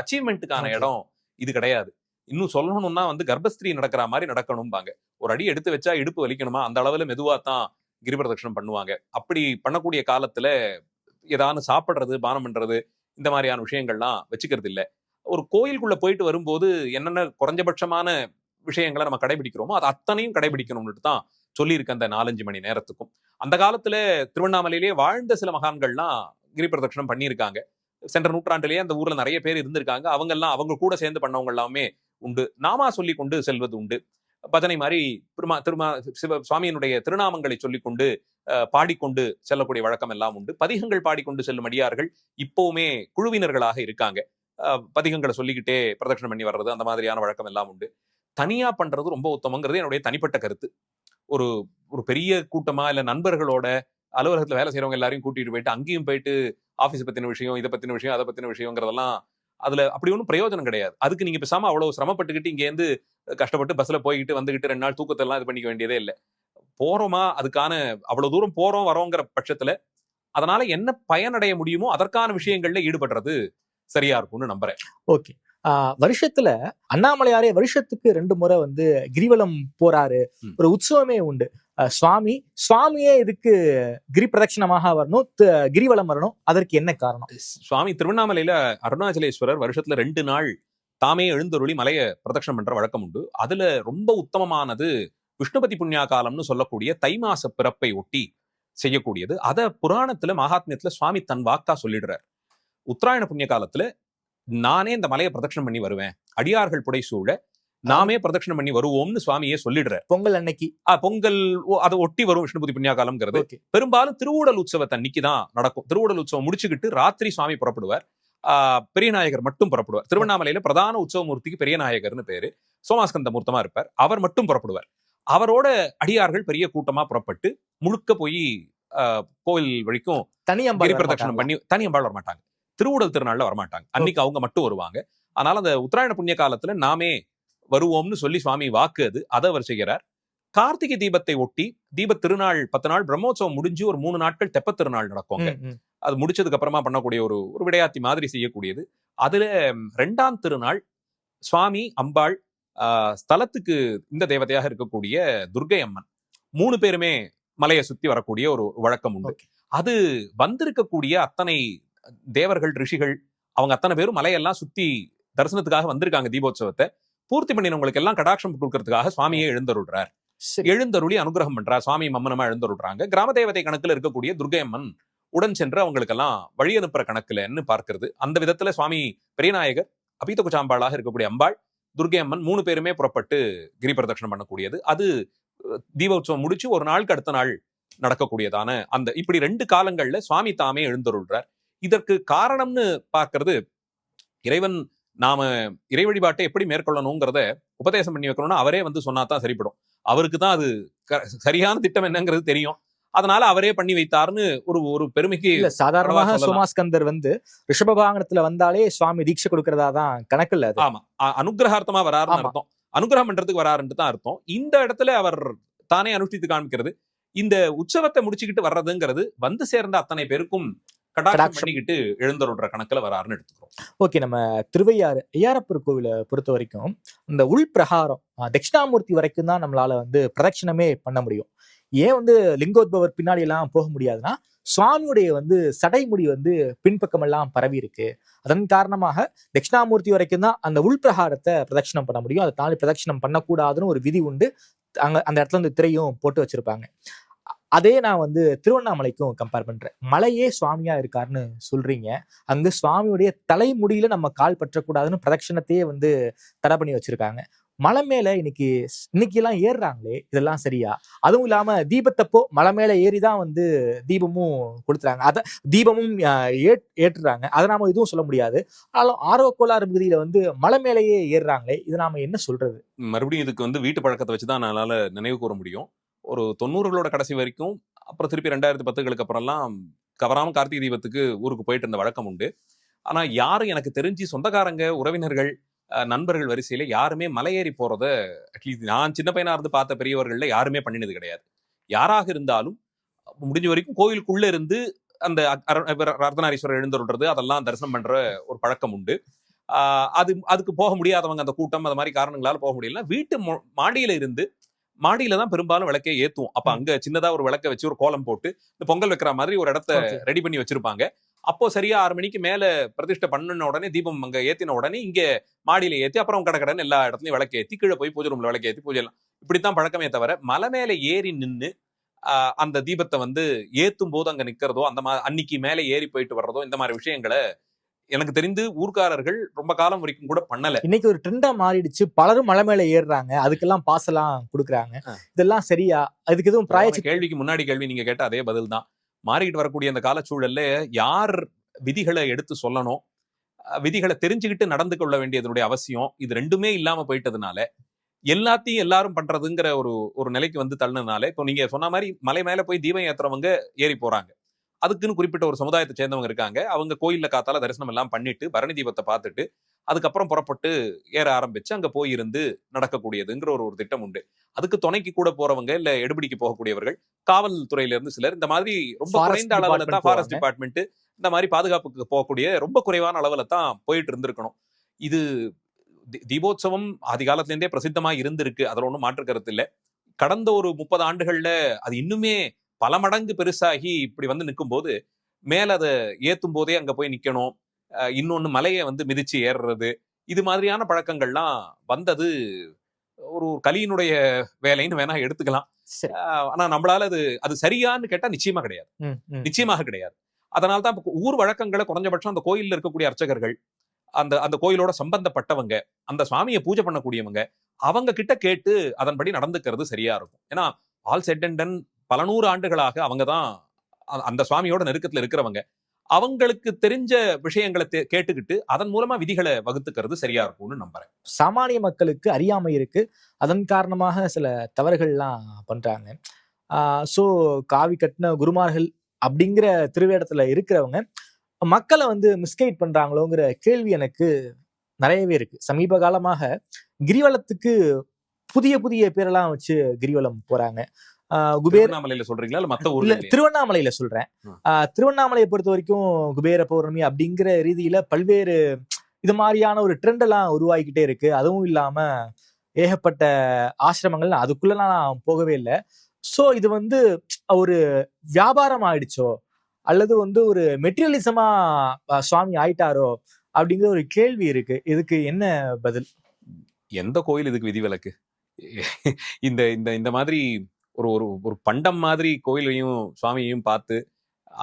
அச்சீவ்மெண்ட்டுக்கான இடம் இது கிடையாது. இன்னும் சொல்லணும்னா வந்து கர்ப்பஸ்திரீ நடக்கிற மாதிரி நடக்கணும்பாங்க. ஒரு அடி எடுத்து வச்சா இடுப்பு வலிக்கணுமா, அந்த அளவுல மெதுவா தான் கிரிபிரதட்சணம் பண்ணுவாங்க. அப்படி பண்ணக்கூடிய காலத்துல ஏதாவது சாப்பிடுறது, பானம் பண்றது, இந்த மாதிரியான விஷயங்கள்லாம் வச்சுக்கிறது இல்லை. ஒரு கோயிலுக்குள்ள போயிட்டு வரும்போது என்னென்ன குறைஞ்சபட்சமான விஷயங்களை நம்ம கடைபிடிக்கிறோமோ அது அத்தனையும் கடைபிடிக்கணும்னு தான் சொல்லியிருக்க அந்த 4-5 மணி நேரத்துக்கும். அந்த காலத்துல திருவண்ணாமலையிலேயே வாழ்ந்த சில மகான்கள்லாம் கிரி பிரதட்சணம் பண்ணியிருக்காங்க. சென்ற நூற்றாண்டிலேயே அந்த ஊர்ல நிறைய பேர் இருந்திருக்காங்க. அவங்க கூட சேர்ந்து பண்ணவங்க எல்லாமே உண்டு. நாமா சொல்லி கொண்டு செல்வது உண்டு. பஜனை மாதிரி சுவாமியினுடைய திருநாமங்களை சொல்லிக்கொண்டு பாடிக்கொண்டு செல்லக்கூடிய வழக்கம் எல்லாம் உண்டு. பதிகங்கள் பாடிக்கொண்டு செல்லும் அடியார்கள் இப்பவுமே குழுவினர்களாக இருக்காங்க. பதிகங்களை சொல்லிக்கிட்டே பிரதட்சணம் பண்ணி வர்றது, அந்த மாதிரியான வழக்கம் எல்லாம் உண்டு. தனியா பண்றது ரொம்ப உத்தமங்கிறது என்னுடைய தனிப்பட்ட கருத்து. ஒரு ஒரு பெரிய கூட்டமா இல்ல நண்பர்களோட அலுவலகத்துல வேலை செய்யறவங்க எல்லாரையும் கூட்டிட்டு போயிட்டு அங்கேயும் போயிட்டு ஆபீஸ் பத்தின விஷயம், இதை பத்தின விஷயம், அதை பத்தின விஷயங்கிறதெல்லாம் அதுல அப்படி ஒன்றும் பிரயோஜனம் கிடையாது. அதுக்கு நீங்க பேசாம அவ்வளவு சிரமப்பட்டுக்கிட்டு இங்க இருந்து கஷ்டப்பட்டு பஸ்ல போய்கிட்டு வந்துகிட்டு 2 நாள் தூக்கத்தை எல்லாம் இது பண்ணிக்க வேண்டியதே இல்லை. போறோமா, அதுக்கான அவ்வளவு தூரம் போறோம் வரோங்கிற பட்சத்துல அதனால என்ன பயனடைய முடியுமோ அதற்கான விஷயங்கள்ல ஈடுபடுறது சரியா இருக்கும்னு நம்புறேன். ஓகே. வருஷத்துல அண்ணாமலையாரே வருஷத்துக்கு 2 முறை வந்து கிரிவலம் போறாரு. ஒரு உற்சவமே உண்டு. சுவாமியே இதுக்கு கிரி பிரதட்சணமாக வரணும், கிரிவலம் வரணும். அதற்கு என்ன காரணம்? சுவாமி திருவண்ணாமலையில அருணாச்சலேஸ்வரர் வருஷத்துல 2 நாள் தாமே எழுந்தருளி மலைய பிரதட்சணம் பண்ற வழக்கம் உண்டு. அதுல ரொம்ப உத்தமமானது விஷ்ணுபதி புண்ணியா காலம்னு சொல்லக்கூடிய தை மாச பிறப்பை ஒட்டி செய்யக்கூடியது. அத புராணத்துல மகாத்மியத்துல சுவாமி தன் வாக்கா சொல்லிடுறார். உத்தராயண புண்ணிய காலத்துல நானே இந்த மலையை பிரதட்சணம் பண்ணி வருவேன், அடியார்கள் புடை சூழ நாமே பிரதட்சணம் பண்ணி வருவோம்னு சுவாமியே சொல்லிடுற. பொங்கல் அன்னைக்கு பொங்கல் அதை ஒட்டி வரும் விஷ்ணுபதி புண்ணியா காலம்ங்கிறது. பெரும்பாலும் திருவுடல் உற்சவத்தை அன்னைக்கு தான் நடக்கும். திருவுடல் உற்சவம் முடிச்சுக்கிட்டு ராத்திரி சுவாமி புறப்படுவார். பெரியநாயகர் மட்டும் புறப்படுவார். திருவண்ணாமலையில பிரதான உற்சவ மூர்த்திக்கு பெரியநாயகர்னு பேரு. சோமாஸ்கந்த மூர்த்தமா இருப்பார். அவர் மட்டும் புறப்படுவார். அவரோட அடியார்கள் பெரிய கூட்டமா புறப்பட்டு முழுக்க போய் கோவில் வரைக்கும் கிரி பிரதட்சணம் பண்ணி தனியம்பாள் வரமாட்டாங்க. திருவுடல் திருநாள்ல வரமாட்டாங்க. அன்னைக்கு அவங்க மட்டும் வருவாங்க. அதனால அந்த உத்தராயண புண்ணிய காலத்துல நாமே வருவோம்னு சொல்லி சுவாமி வாக்கு அது. அதை அவர் செய்கிறார். கார்த்திகை தீபத்தை ஒட்டி தீப திருநாள் 10 நாள் பிரம்மோற்சவம் முடிஞ்சு ஒரு 3 நாட்கள் தெப்ப திருநாள் நடக்குங்க. அது முடிச்சதுக்கு அப்புறமா பண்ணக்கூடிய ஒரு விளையாட்டி மாதிரி செய்யக்கூடியது. அதுல 2ஆம் திருநாள் சுவாமி, அம்பாள், ஸ்தலத்துக்கு இந்த தேவதையாக இருக்கக்கூடிய துர்க்கை அம்மன் 3 பேருமே மலையை சுத்தி வரக்கூடிய ஒரு வழக்கம் உண்டு. அது வந்திருக்கக்கூடிய அத்தனை தேவர்கள், ரிஷிகள், அவங்க அத்தனை பேரும் மலையெல்லாம் சுத்தி தரிசனத்துக்காக வந்திருக்காங்க. தீபோத்சவத்தை பூர்த்தி பண்ணினவங்களுக்கு எல்லாம் கடாட்சம் கொடுக்கறதுக்காக சுவாமியே எழுந்தருள்றார். எழுந்தருளி அனுகிரகம் பண்றார். சுவாமி மம்மனமா எழுந்தருள்றாங்க. கிராம தேவதை கணக்குல இருக்கக்கூடிய துர்க்கை அம்மன் உடன் சென்று அவங்களுக்கெல்லாம் வழி அனுப்புற கணக்குலன்னு பார்க்கிறது. அந்த விதத்துல சுவாமி பெரியநாயகர் அபீத குச்சாம்பாளாக இருக்கக்கூடிய அம்பாள், துர்க்கை அம்மன் 3 பேருமே புறப்பட்டு கிரி பிரதட்சணம் பண்ணக்கூடியது. அது தீப உற்சவம் முடிச்சு ஒரு நாளுக்கு அடுத்த நாள் நடக்கக்கூடியதான அந்த இப்படி 2 காலங்கள்ல சுவாமி தாமே எழுந்தருள்றார். இதற்கு காரணம்னு பார்க்கிறது, இறைவன் நாம இறை வழிபாட்டை எப்படி மேற்கொள்ளணுங்கிறத உபதேசம் பண்ணி வைக்கணும்னா அவரே வந்து சொன்னாதான் சரிப்படும். அவருக்கு தான் அது சரியான திட்டம் என்னங்கிறது தெரியும். அதனால அவரே பண்ணி வைத்தார்னு ஒரு ஒரு பெருமைக்கு இல்ல சாதாரணமாக சொல்லலாம். சோமாஸ்கந்தர் வந்து ரிஷபவாகனத்துல வந்தாலே சுவாமி தீட்சை கொடுக்கறதா தான் கணக்குல அது. ஆமா, அனுகிரகார்த்தமா வராருன்னு ஆமா. அர்த்தம். அனுகிரகம் பண்றதுக்கு வராருன்னு தான் அர்த்தம். இந்த இடத்துல அவர் தானே அனுஷ்டித்து காமிக்கிறது. இந்த உற்சவத்தை முடிச்சுக்கிட்டு வர்றதுங்கிறது வந்து சேர்ந்த அத்தனை பேருக்கும் கடாட்சம் கடாட்சம். பண்ணிக்கிட்டு எழுந்தருள்ற கணக்குல வராருன்னு எடுத்துக்கிறோம். ஓகே, நம்ம திருவையாறு ஐயாரப்பர் கோவிலை பொறுத்த வரைக்கும் இந்த உள் பிரகாரம் தட்சிணாமூர்த்தி வரைக்கும் தான் நம்மளால வந்து பிரதட்சணமே பண்ண முடியும். ஏன் வந்து லிங்கோத்பவர் பின்னாடி எல்லாம் போக முடியாதுன்னா, சுவாமியுடைய வந்து சடைமுடி வந்து பின்பக்கம் எல்லாம் பரவி இருக்கு. அதன் காரணமாக தட்சிணாமூர்த்தி வரைக்கும் தான் அந்த உள் பிரகாரத்தை பிரதட்சணம் பண்ண முடியும். அதை தாண்டி பிரதட்சணம் பண்ணக்கூடாதுன்னு ஒரு விதி உண்டு. அந்த இடத்துல வந்து திரையும் போட்டு வச்சிருப்பாங்க. அதே நான் வந்து திருவண்ணாமலைக்கும் கம்பேர் பண்றேன். மலையே சுவாமியா இருக்காருன்னு சொல்றீங்க, அங்க சுவாமியுடைய தலைமுடியில நம்ம கால் பற்றக்கூடாதுன்னு பிரதட்சணத்தையே வந்து தடை பண்ணி வச்சிருக்காங்க. மலை மேல இன்னைக்கு எல்லாம் ஏறுறாங்களே, இதெல்லாம் சரியா? அதுவும் இல்லாம தீபத்தப்போ மலை மேல ஏறிதான் வந்து தீபமும் கொடுத்துறாங்க. அத தீபமும் ஏற்றுறாங்க. அதை நாம எதுவும் சொல்ல முடியாது. ஆனாலும் ஆர்வ கோளாறு பகுதியில வந்து மலை மேலேயே ஏறுறாங்களே, இதை நாம என்ன சொல்றது? மறுபடியும் இதுக்கு வந்து வீட்டு பழக்கத்தை வச்சுதான் என்னால நினைவு கூற முடியும். ஒரு 90களோட கடைசி வரைக்கும், அப்புறம் திருப்பி 2010களுக்கு அப்புறம்லாம் கவராம கார்த்திகை தீபத்துக்கு ஊருக்கு போயிட்டு இருந்த வழக்கம் உண்டு. ஆனா யாரும் எனக்கு தெரிஞ்சு சொந்தக்காரங்க, உறவினர்கள், நண்பர்கள் வரிசையில யாருமே மலையேறி போறத அட்லீஸ்ட் நான் சின்ன பையனா இருந்து பார்த்த பெரியவர்கள்ல யாருமே பண்ணினது கிடையாது. யாராக இருந்தாலும் முடிஞ்ச வரைக்கும் கோயிலுக்குள்ள இருந்து அந்த அர்த்தநாரீஸ்வரர் எழுந்தருள்றது அதெல்லாம் தரிசனம் பண்ற ஒரு பழக்கம் உண்டு. அதுக்கு போக முடியாதவங்க, அந்த கூட்டம் அந்த மாதிரி காரணங்களால போக முடியல, வீட்டு மாடியில இருந்து, மாடியில தான் பெரும்பாலும் விளக்கே ஏத்துவோம். அப்ப அங்க சின்னதா ஒரு விளக்க வச்சு ஒரு கோலம் போட்டு இந்த பொங்கல் வைக்கிற மாதிரி ஒரு இடத்த ரெடி பண்ணி வச்சிருப்பாங்க. அப்போ சரியா 6 மணிக்கு மேல பிரதிஷ்டை பண்ணின உடனே, தீபம் அங்க ஏத்தின உடனே இங்க மாடியில ஏத்தி அப்புறம் கடகடன் எல்லா இடத்துலயும் விளக்கு ஏத்தி கீழே போய் பூஜை ரூம்ல விளக்கு ஏத்தி பூஜை எல்லாம் இப்படித்தான் பழக்கமே தவிர, மலை மேல ஏறி நின்று அந்த தீபத்தை வந்து ஏத்தும் போது அங்க நிக்கிறதோ, அந்த அன்னைக்கு மேல ஏறி போயிட்டு வர்றதோ, இந்த மாதிரி விஷயங்களை எனக்கு தெரிந்து ஊர்க்காரர்கள் ரொம்ப காலம் வரைக்கும் கூட பண்ணல. இன்னைக்கு ஒரு ட்ரெண்டா மாறிடுச்சு. பலரும் மலை மேல ஏறுறாங்க, அதுக்கெல்லாம் பாசெல்லாம் கொடுக்குறாங்க. இதெல்லாம் சரியா? அதுக்கு எதுவும் கேள்விக்கு முன்னாடி கேள்வி நீங்க கேட்ட அதே பதில் தான். மாறிக்கிட்டு வரக்கூடிய அந்த காலச்சூழல்ல யார் விதிகளை எடுத்து சொல்லணும், விதிகளை தெரிஞ்சுக்கிட்டு நடந்து கொள்ள வேண்டியதனுடைய அவசியம், இது ரெண்டுமே இல்லாம போயிட்டதுனால எல்லாத்தையும் எல்லாரும் பண்றதுங்கிற ஒரு நிலைக்கு வந்து தள்ளினதுனால, இப்போ நீங்க சொன்ன மாதிரி மலை மேல போய் தீபம் ஏத்துறவங்க ஏறி போறாங்க. அதுக்குன்னு குறிப்பிட்ட ஒரு சமுதாயத்தை சேர்ந்தவங்க இருக்காங்க. அவங்க கோயில்ல காத்தால தரிசனம் எல்லாம் பண்ணிட்டு பரணி தீபத்தை பார்த்துட்டு அதுக்கப்புறம் புறப்பட்டு ஏற ஆரம்பிச்சு அங்க போய் இருந்து நடக்கக்கூடியதுங்கிற ஒரு திட்டம் உண்டு. அதுக்கு துணைக்கு கூட போறவங்க, இல்ல எடுபிடிக்கு போகக்கூடியவர்கள், காவல்துறையில இருந்து சிலர், இந்த மாதிரி ரொம்ப குறைந்த அளவுல தான் ஃபாரஸ்ட் டிபார்ட்மெண்ட் இந்த மாதிரி பாதுகாப்புக்கு போகக்கூடிய ரொம்ப குறைவான அளவுல தான் போயிட்டு இருந்திருக்கணும். இது தீபோத்சவம் அதிகாலத்துல இருந்தே பிரசித்தமா இருந்திருக்கு, அதுல ஒன்றும் மாற்று கருத்து இல்லை. கடந்த ஒரு 30 ஆண்டுகள்ல அது இன்னுமே பல மடங்கு பெருசாகி இப்படி வந்து நிற்கும் போது, மேல அதை ஏத்தும் போதே அங்க போய் நிக்கணும், இன்னொன்னு மலையை வந்து மிதிச்சு ஏறுறது, இது மாதிரியான பழக்கங்கள்லாம் வந்தது ஒரு கலியினுடைய வேலைன்னு வேணா எடுத்துக்கலாம். ஆனா நம்மளால அது சரியான்னு கேட்டா நிச்சயமா கிடையாது, நிச்சயமாக கிடையாது. அதனால்தான் ஊர் வழக்கங்களை குறைஞ்சபட்சம் அந்த கோயில்ல இருக்கக்கூடிய அர்ச்சகர்கள், அந்த கோயிலோட சம்பந்தப்பட்டவங்க, அந்த சுவாமியை பூஜை பண்ணக்கூடியவங்க, அவங்க கிட்ட கேட்டு அதன்படி நடந்துக்கிறது சரியா இருக்கும். ஏன்னா ஆல் செட் அண்ட் டன் பல 100 ஆண்டுகளாக அவங்கதான் அந்த சுவாமியோட நெருக்கத்துல இருக்கிறவங்க. அவங்களுக்கு தெரிஞ்ச விஷயங்களை கேட்டுக்கிட்டு அதன் மூலமா விதிகளை வகுத்துக்கிறது சரியா இருக்கும்னு நம்புறேன். சாமானிய மக்களுக்கு அறியாமை இருக்கு, அதன் காரணமாக சில தவறுகள்லாம் பண்றாங்க. சோ காவி கட்டின குருமார்கள் அப்படிங்கிற திருவேடத்துல இருக்கிறவங்க மக்களை வந்து மிஸ்கைட் பண்றாங்களோங்கிற கேள்வி எனக்கு நிறையவே இருக்கு. சமீப காலமாக கிரிவலத்துக்கு புதிய புதிய பேரெல்லாம் வச்சு கிரிவலம் போறாங்க. திருவண்ணாமலையில சொல்றீங்களா இல்ல மத்த ஊர்ல? திருவண்ணாமலையில சொல்றேன். திருவண்ணாமலையை பொறுத்த வரைக்கும் குபேர பௌர்ணமி அப்படிங்கிற ரீதியில பல்வேறு இது மாதிரியான ஒரு ட்ரெண்ட் எல்லாம் உருவாகிக்கிட்டே இருக்கு. அதுவும் இல்லாம ஏகப்பட்ட ஆசிரமங்கள், அதுக்குள்ள நான் போகவே இல்லை. சோ இது வந்து ஒரு வியாபாரம் ஆயிடுச்சோ, அல்லது வந்து ஒரு மெட்டீரியலிசமா சுவாமி ஆயிட்டாரோ அப்படிங்கிற ஒரு கேள்வி இருக்கு. இதுக்கு என்ன பதில்? எந்த கோயில் இதுக்கு விதிவிலக்கு? இந்த இந்த இந்த மாதிரி ஒரு ஒரு பண்டம் மாதிரி கோயிலையும் சுவாமியையும் பார்த்து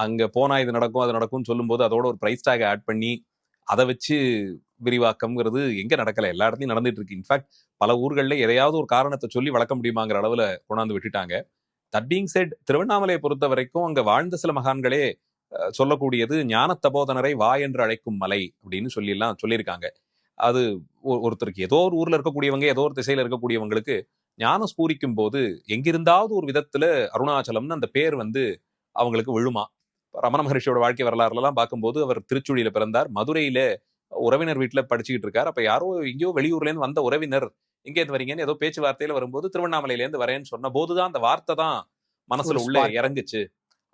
அங்க போனா இது நடக்கும் அது நடக்கும்னு சொல்லும் போது அதோட ஒரு பிரைஸ் டாக் ஆட் பண்ணி அதை வச்சு விரிவாக்கம்ங்கிறது எங்க நடக்கல, எல்லா இடத்துலயும் நடந்துட்டு இருக்கு. இன்ஃபேக்ட் பல ஊர்கள்ல எதையாவது ஒரு காரணத்தை சொல்லி வளர்க்க முடியுமாங்கிற அளவுல கொண்டாந்து விட்டுட்டாங்க. தட் பீங் செட், திருவண்ணாமலையை பொறுத்த வரைக்கும் அங்க வாழ்ந்த சில மகான்களே சொல்லக்கூடியது ஞான தபோதனரை வா என்று அழைக்கும் மலை அப்படின்னு எல்லாம் சொல்லியிருக்காங்க. அது ஒருத்தருக்கு ஏதோ ஒரு ஊர்ல இருக்கக்கூடியவங்க, ஏதோ ஒரு திசையில இருக்கக்கூடியவங்களுக்கு ஞானம் ஸ்பூரிக்கும் போது எங்கிருந்தாவது ஒரு விதத்துல அருணாச்சலம்னு அந்த பேர் அவங்களுக்கு விழுமா. ரமண மகரிஷியோட வாழ்க்கை வரலாறுலாம் பார்க்கும்போது அவர் திருச்சுழியில பிறந்தார், மதுரையில உறவினர் வீட்டுல படிச்சுக்கிட்டு இருக்காரு. அப்ப யாரோ எங்கேயோ வெளியூர்ல இருந்து வந்த உறவினர் எங்கேருந்து வரீங்கன்னு ஏதோ பேச்சுவார்த்தையில வரும்போது திருவண்ணாமலையில இருந்து வரேன்னு சொன்ன போதுதான் அந்த வார்த்தை தான் மனசுல உள்ள இறங்குச்சு.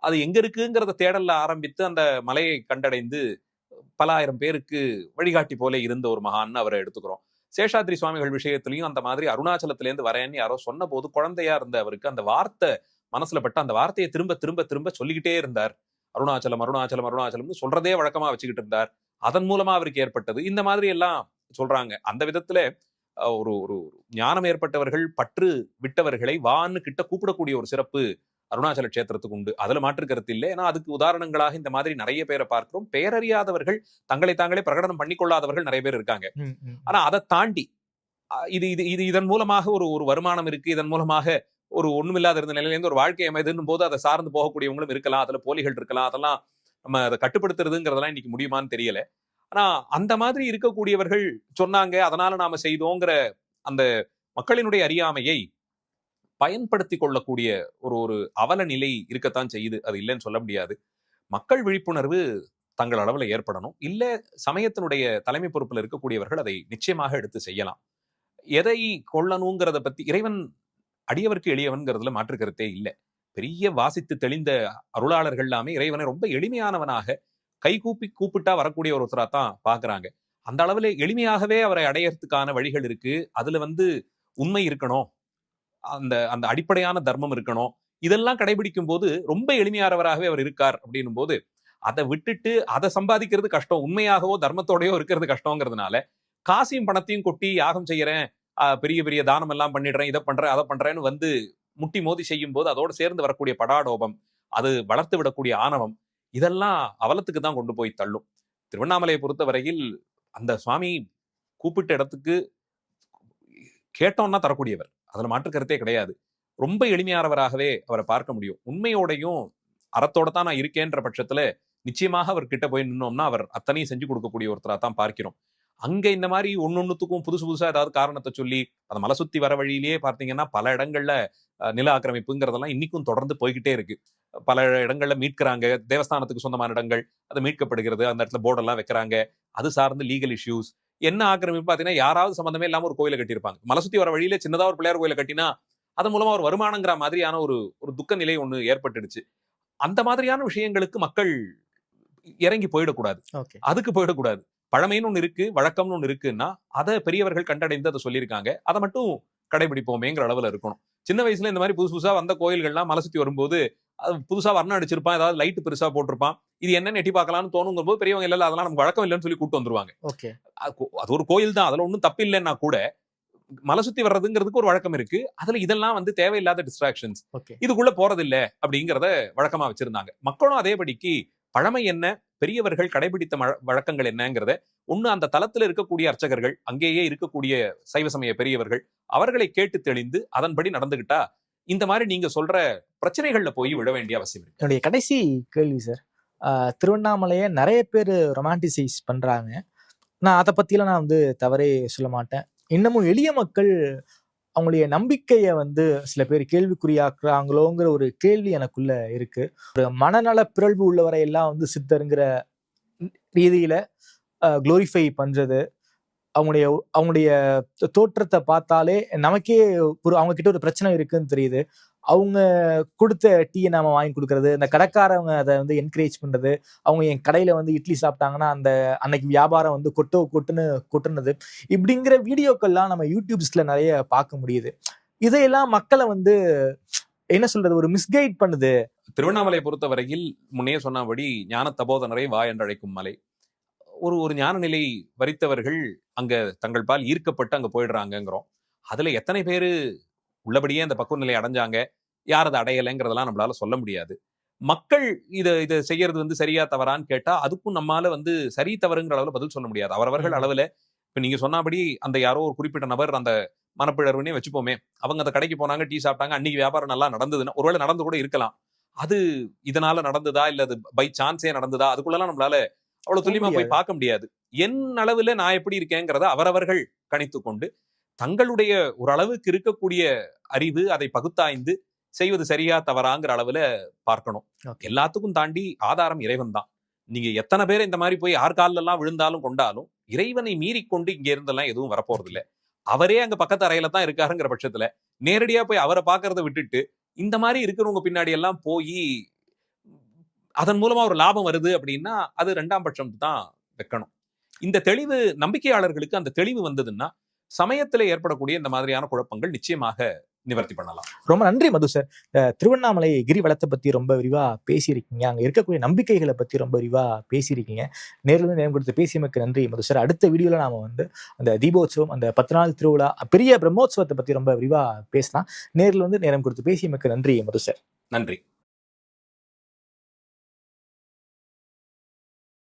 அது எங்க இருக்குங்கிறத தேடல்ல ஆரம்பித்து அந்த மலையை கண்டடைந்து பல ஆயிரம் பேருக்கு வழிகாட்டி போல இருந்த ஒரு மகான்னு அவரை எடுத்துக்கிறோம். சேஷாத்ரி சுவாமிகள் விஷயத்திலையும் அந்த மாதிரி அருணாச்சலத்திலேருந்து வரேன்னு யாரோ சொன்ன போது குழந்தையா இருந்த அவருக்கு அந்த வார்த்தை மனசுல பட்டு அந்த வார்த்தையை திரும்ப திரும்ப திரும்ப சொல்லிக்கிட்டே இருந்தார். அருணாச்சலம் அருணாச்சலம் அருணாச்சலம்னு சொல்றதே வழக்கமா வச்சுக்கிட்டு இருந்தார். அதன் மூலமா அவருக்கு ஏற்பட்டது. இந்த மாதிரி எல்லாம் சொல்றாங்க. அந்த விதத்துல ஒரு ஒரு ஞானம் ஏற்பட்டவர்கள் பற்று விட்டவர்களை வான்னு கிட்ட கூப்பிடக்கூடிய ஒரு சிறப்பு அருணாச்சல கஷேத்திரத்துக்கு உண்டு. அதுல மாற்று கருத்து இல்லை. ஏன்னா அதுக்கு உதாரணங்களாக இந்த மாதிரி நிறைய பேரை பார்க்கிறோம். பெயரறியாதவர்கள், தங்களை தாங்களே பிரகடனம் பண்ணிக்கொள்ளாதவர்கள் நிறைய பேர் இருக்காங்க. ஆனா அதை தாண்டி இது இது இது இதன் மூலமாக ஒரு வருமானம் இருக்கு, இதன் மூலமாக ஒரு ஒண்ணுமில்லாத இருந்த நிலையிலேருந்து ஒரு வாழ்க்கை அமைதுன்னு போது அதை சார்ந்து போகக்கூடியவங்களும் இருக்கலாம், அதுல போலிகள் இருக்கலாம். அதெல்லாம் நம்ம அதை கட்டுப்படுத்துறதுங்கிறதெல்லாம் இன்னைக்கு முடியுமான்னு தெரியல. ஆனா அந்த மாதிரி இருக்கக்கூடியவர்கள் சொன்னாங்க, அதனால நாம செய்தோங்கிற அந்த மக்களினுடைய அறியாமையை பயன்படுத்தி கொள்ளக்கூடிய ஒரு அவல நிலை இருக்கத்தான் செய்யுது. அது இல்லைன்னு சொல்ல முடியாது. மக்கள் விழிப்புணர்வு தங்கள் அளவுல ஏற்படணும். இல்ல சமயத்தினுடைய தலைமை பொறுப்புல இருக்கக்கூடியவர்கள் அதை நிச்சயமாக எடுத்து செய்யலாம். எதை கொள்ளணுங்கிறத பத்தி இறைவன் அடியவருக்கு எளியவன்கிறதுல மாற்று கருத்தே இல்லை. பெரிய வாசித்து தெளிந்த அருளாளர்கள் எல்லாமே இறைவனை ரொம்ப எளிமையானவனாக கை கூப்பி கூப்பிட்டா வரக்கூடிய ஒருத்தரா தான் பாக்குறாங்க. அந்த அளவுல எளிமையாகவே அவரை அடையறதுக்கான வழிகள் இருக்கு. அதுல உண்மை இருக்கணும், அந்த அந்த அடிப்படையான தர்மம் இருக்கணும். இதெல்லாம் கடைபிடிக்கும் போது ரொம்ப எளிமையானவராகவே அவர் இருக்கார் அப்படின்னும் போது அதை விட்டுட்டு அதை சம்பாதிக்கிறது கஷ்டம், உண்மையாகவோ தர்மத்தோடயோ இருக்கிறது கஷ்டங்கிறதுனால காசையும் பணத்தையும் கொட்டி யாகம் செய்யறேன், பெரிய பெரிய தானம் எல்லாம் பண்ணிடுறேன், இதை பண்றேன் அதை பண்றேன்னு முட்டி மோதி செய்யும் போது அதோட சேர்ந்து வரக்கூடிய படாடோபம், அது வளர்த்து விடக்கூடிய ஆணவம், இதெல்லாம் அவலத்துக்கு தான் கொண்டு போய் தள்ளும். திருவண்ணாமலையை பொறுத்தவரையில் அந்த சுவாமி கூப்பிட்ட இடத்துக்கு கேட்டோம்னா தரக்கூடியவர், அதுல மாற்று கருத்தே கிடையாது. ரொம்ப எளிமையானவராகவே அவரை பார்க்க முடியும். உண்மையோடையும் அறத்தோட தான் நான் இருக்கேன்ற பட்சத்துல நிச்சயமாக அவர் கிட்ட போய் நின்னோம்னா அவர் அத்தனையும் செஞ்சு கொடுக்கக்கூடிய ஒருத்தரா தான் பார்க்கிறோம். அங்க இந்த மாதிரி ஒன்னொன்னுத்துக்கும் புதுசு புதுசா ஏதாவது காரணத்தை சொல்லி அந்த மலை சுத்தி வர வழியிலேயே பார்த்தீங்கன்னா பல இடங்கள்ல நில ஆக்கிரமிப்புங்கிறதெல்லாம் இன்னைக்கும் தொடர்ந்து போய்கிட்டே இருக்கு. பல இடங்கள்ல மீட்கிறாங்க, தேவஸ்தானத்துக்கு சொந்தமான இடங்கள் அது மீட்கப்படுகிறது, அந்த இடத்துல போர்டெல்லாம் வைக்கிறாங்க. அது சார்ந்து லீகல் இஷ்யூஸ். என்ன ஆக்கிரமிப்பு பார்த்தீங்கன்னா யாராவது சம்பந்தமே இல்லாம ஒரு கோயிலை கட்டியிருப்பாங்க. மலை சுத்தி வர வழியில சின்னதா ஒரு பிள்ளையார் கோயிலை கட்டினா அது மூலமா ஒரு வருமானங்கிற மாதிரியான ஒரு துக்க நிலை ஒண்ணு ஏற்பட்டுடுச்சு. அந்த மாதிரியான விஷயங்களுக்கு மக்கள் இறங்கி போயிடக்கூடாது, அதுக்கு போயிடக்கூடாது. பழமைன்னு ஒண்ணு இருக்கு, வழக்கம்னு ஒண்ணு இருக்குன்னா அதை பெரியவர்கள் கண்டடைந்து அதை சொல்லியிருக்காங்க, அதை மட்டும் கடைபிடிப்போமேங்கிற அளவுல இருக்கணும். சின்ன வயசுல இந்த மாதிரி புதுசு புதுசா வந்த கோயில்கள்லாம் மலை சுத்தி வரும்போது அது புதுசா வர்ணம் அடிச்சிருப்பான், ஏதாவது லைட் பெருசா போட்டிருப்பான், இது என்னன்னு எட்டி பார்க்கலாம்னு தோணுங்கும் போது பெரியவங்க இல்ல அதெல்லாம் நமக்கு வழக்கம் இல்லைன்னு சொல்லி கூட்டு வந்துருவாங்க. அது ஒரு கோயில் தான், அதுல ஒன்றும் தப்பு இல்லைன்னா கூட மலை சுத்தி வர்றதுங்கிறதுக்கு ஒரு வழக்கம் இருக்கு. அதுல இதெல்லாம் தேவையில்லாத டிஸ்ட்ராக்ஷன்ஸ், இதுக்குள்ள போறதில்ல அப்படிங்கிறத வழக்கமா வச்சிருந்தாங்க. மக்களும் அதேபடிக்கு பழமை என்ன, பெரியவர்கள் கடைபிடித்த வழக்கங்கள் என்னங்கிறத ஒண்ணு அந்த தளத்துல இருக்கக்கூடிய அர்ச்சகர்கள், அங்கேயே இருக்கக்கூடிய சைவ சமய பெரியவர்கள் அவர்களை கேட்டு தெளிந்து அதன்படி நடந்துகிட்டா இந்த மாதிரி நீங்க சொல்ற பிரச்சனைகள்ல போய் விட வேண்டிய அவசியம் இருக்கு. என்னுடைய கடைசி கேள்வி சார், திருவண்ணாமலையை நிறைய பேர் ரொமான்டிசைஸ் பண்றாங்க. நான் அதை பத்திலாம் நான் தவறே சொல்ல மாட்டேன். இன்னமும் எளிய மக்கள் அவங்களுடைய நம்பிக்கையை சில பேர் கேள்விக்குறியாக்குறாங்களோங்கிற ஒரு கேள்வி எனக்குள்ள இருக்கு. ஒரு மனநல பிறழ்வு உள்ளவரை எல்லாம் சித்தருங்கிற ரீதியில குளோரிஃபை பண்றது, அவங்களுடைய தோற்றத்தை பார்த்தாலே நமக்கே அவங்க கிட்ட ஒரு பிரச்சனை இருக்குன்னு தெரியுது. அவங்க கொடுத்த டீயை நாம வாங்கி கொடுக்கறது, இந்த கடைக்காரவங்க அதை என்கரேஜ் பண்றது, அவங்க என் கடையில இட்லி சாப்பிட்டாங்கன்னா அந்த அன்னைக்கு வியாபாரம் கொட்டுனது, இப்படிங்கிற வீடியோக்கள்லாம் நம்ம யூடியூப்ஸ்ல நிறைய பார்க்க முடியுது. இதையெல்லாம் மக்களை என்ன சொல்றது, ஒரு மிஸ்கைட் பண்ணுது. திருவண்ணாமலை பொறுத்தவரையில் முன்னே சொன்னபடி ஞான தபோதனரை வா என்று அழைக்கும் மலை. ஒரு ஞான நிலை வரித்தவர்கள் அங்க தங்கள் பால் ஈர்க்கப்பட்டு அங்க போயிடுறாங்கிறோம். அதுல எத்தனை பேரு உள்ளபடியே அந்த பக்குவ நிலை அடைஞ்சாங்க, யார் அதை அடையலைங்கிறதெல்லாம் நம்மளால சொல்ல முடியாது. மக்கள் இதை செய்யறது வந்து சரியா தவறான்னு கேட்டா அதுக்கும் நம்மால வந்து சரி தவறுங்கிற அளவுல பதில் சொல்ல முடியாது. அவரவர்கள் அளவுல இப்ப நீங்க சொன்னபடி அந்த யாரோ ஒரு குறிப்பிட்ட நபர் அந்த மனப்பிழர்வுனே வச்சுப்போமே, அவங்க அந்த கடைக்கு போனாங்க, டீ சாப்பிட்டாங்க, அன்னைக்கு வியாபாரம் நல்லா நடந்ததுன்னா ஒருவேளை நடந்து கூட இருக்கலாம். அது இதனால நடந்ததா இல்ல அது பை சான்ஸே நடந்ததா அதுக்குள்ளலாம் நம்மளால அவ்வளவு துல்லியமா போய் பார்க்க முடியாது. என் அளவுல நான் எப்படி இருக்கேங்கிறத அவரவர்கள் கணித்து கொண்டு தங்களுடைய ஒரு அளவுக்கு இருக்கக்கூடிய அறிவு அதை பகுத்தாய்ந்து செய்வது சரியா தவறாங்கிற அளவுல பார்க்கணும். எல்லாத்துக்கும் தாண்டி ஆதாரம் இறைவன் தான். நீங்க எத்தனை பேர் இந்த மாதிரி போய் யார் காலில் எல்லாம் விழுந்தாலும் கொண்டாலும் இறைவனை மீறி கொண்டு இங்க இருந்தெல்லாம் எதுவும் வரப்போறது இல்லை. அவரே அங்க பக்கத்து அறையில தான் இருக்காருங்கிற பட்சத்துல நேரடியா போய் அவரை பாக்குறத விட்டுட்டு இந்த மாதிரி இருக்கிறவங்க பின்னாடி எல்லாம் போய் அதன் மூலமா ஒரு லாபம் வருது அப்படின்னா அது 2ஆம் பட்சம் தான் வைக்கணும். இந்த தெளிவு நம்பிக்கையாளர்களுக்கு அந்த தெளிவு வந்ததுன்னா சமயத்துல ஏற்படக்கூடிய இந்த மாதிரியான குழப்பங்கள் நிச்சயமாக நிவர்த்தி பண்ணலாம். ரொம்ப நன்றி மது சார். திருவண்ணாமலை கிரிவலத்தை பத்தி ரொம்ப விரிவா பேசியிருக்கீங்க. அங்க இருக்கக்கூடிய நம்பிக்கைகளை பத்தி ரொம்ப விரிவா பேசியிருக்கீங்க. நேரில் நேரம் கொடுத்து பேசியமைக்கு நன்றி மது சார். அடுத்த வீடியோல நாம வந்து அந்த தீபோத்சவம், அந்த 10 நாள் திருவிழா, பெரிய பிரம்மோத்சவத்தை பத்தி ரொம்ப விரிவா பேசலாம். நேரில் வந்து நேரம் கொடுத்து பேசியமைக்கு நன்றி மது சார். நன்றி.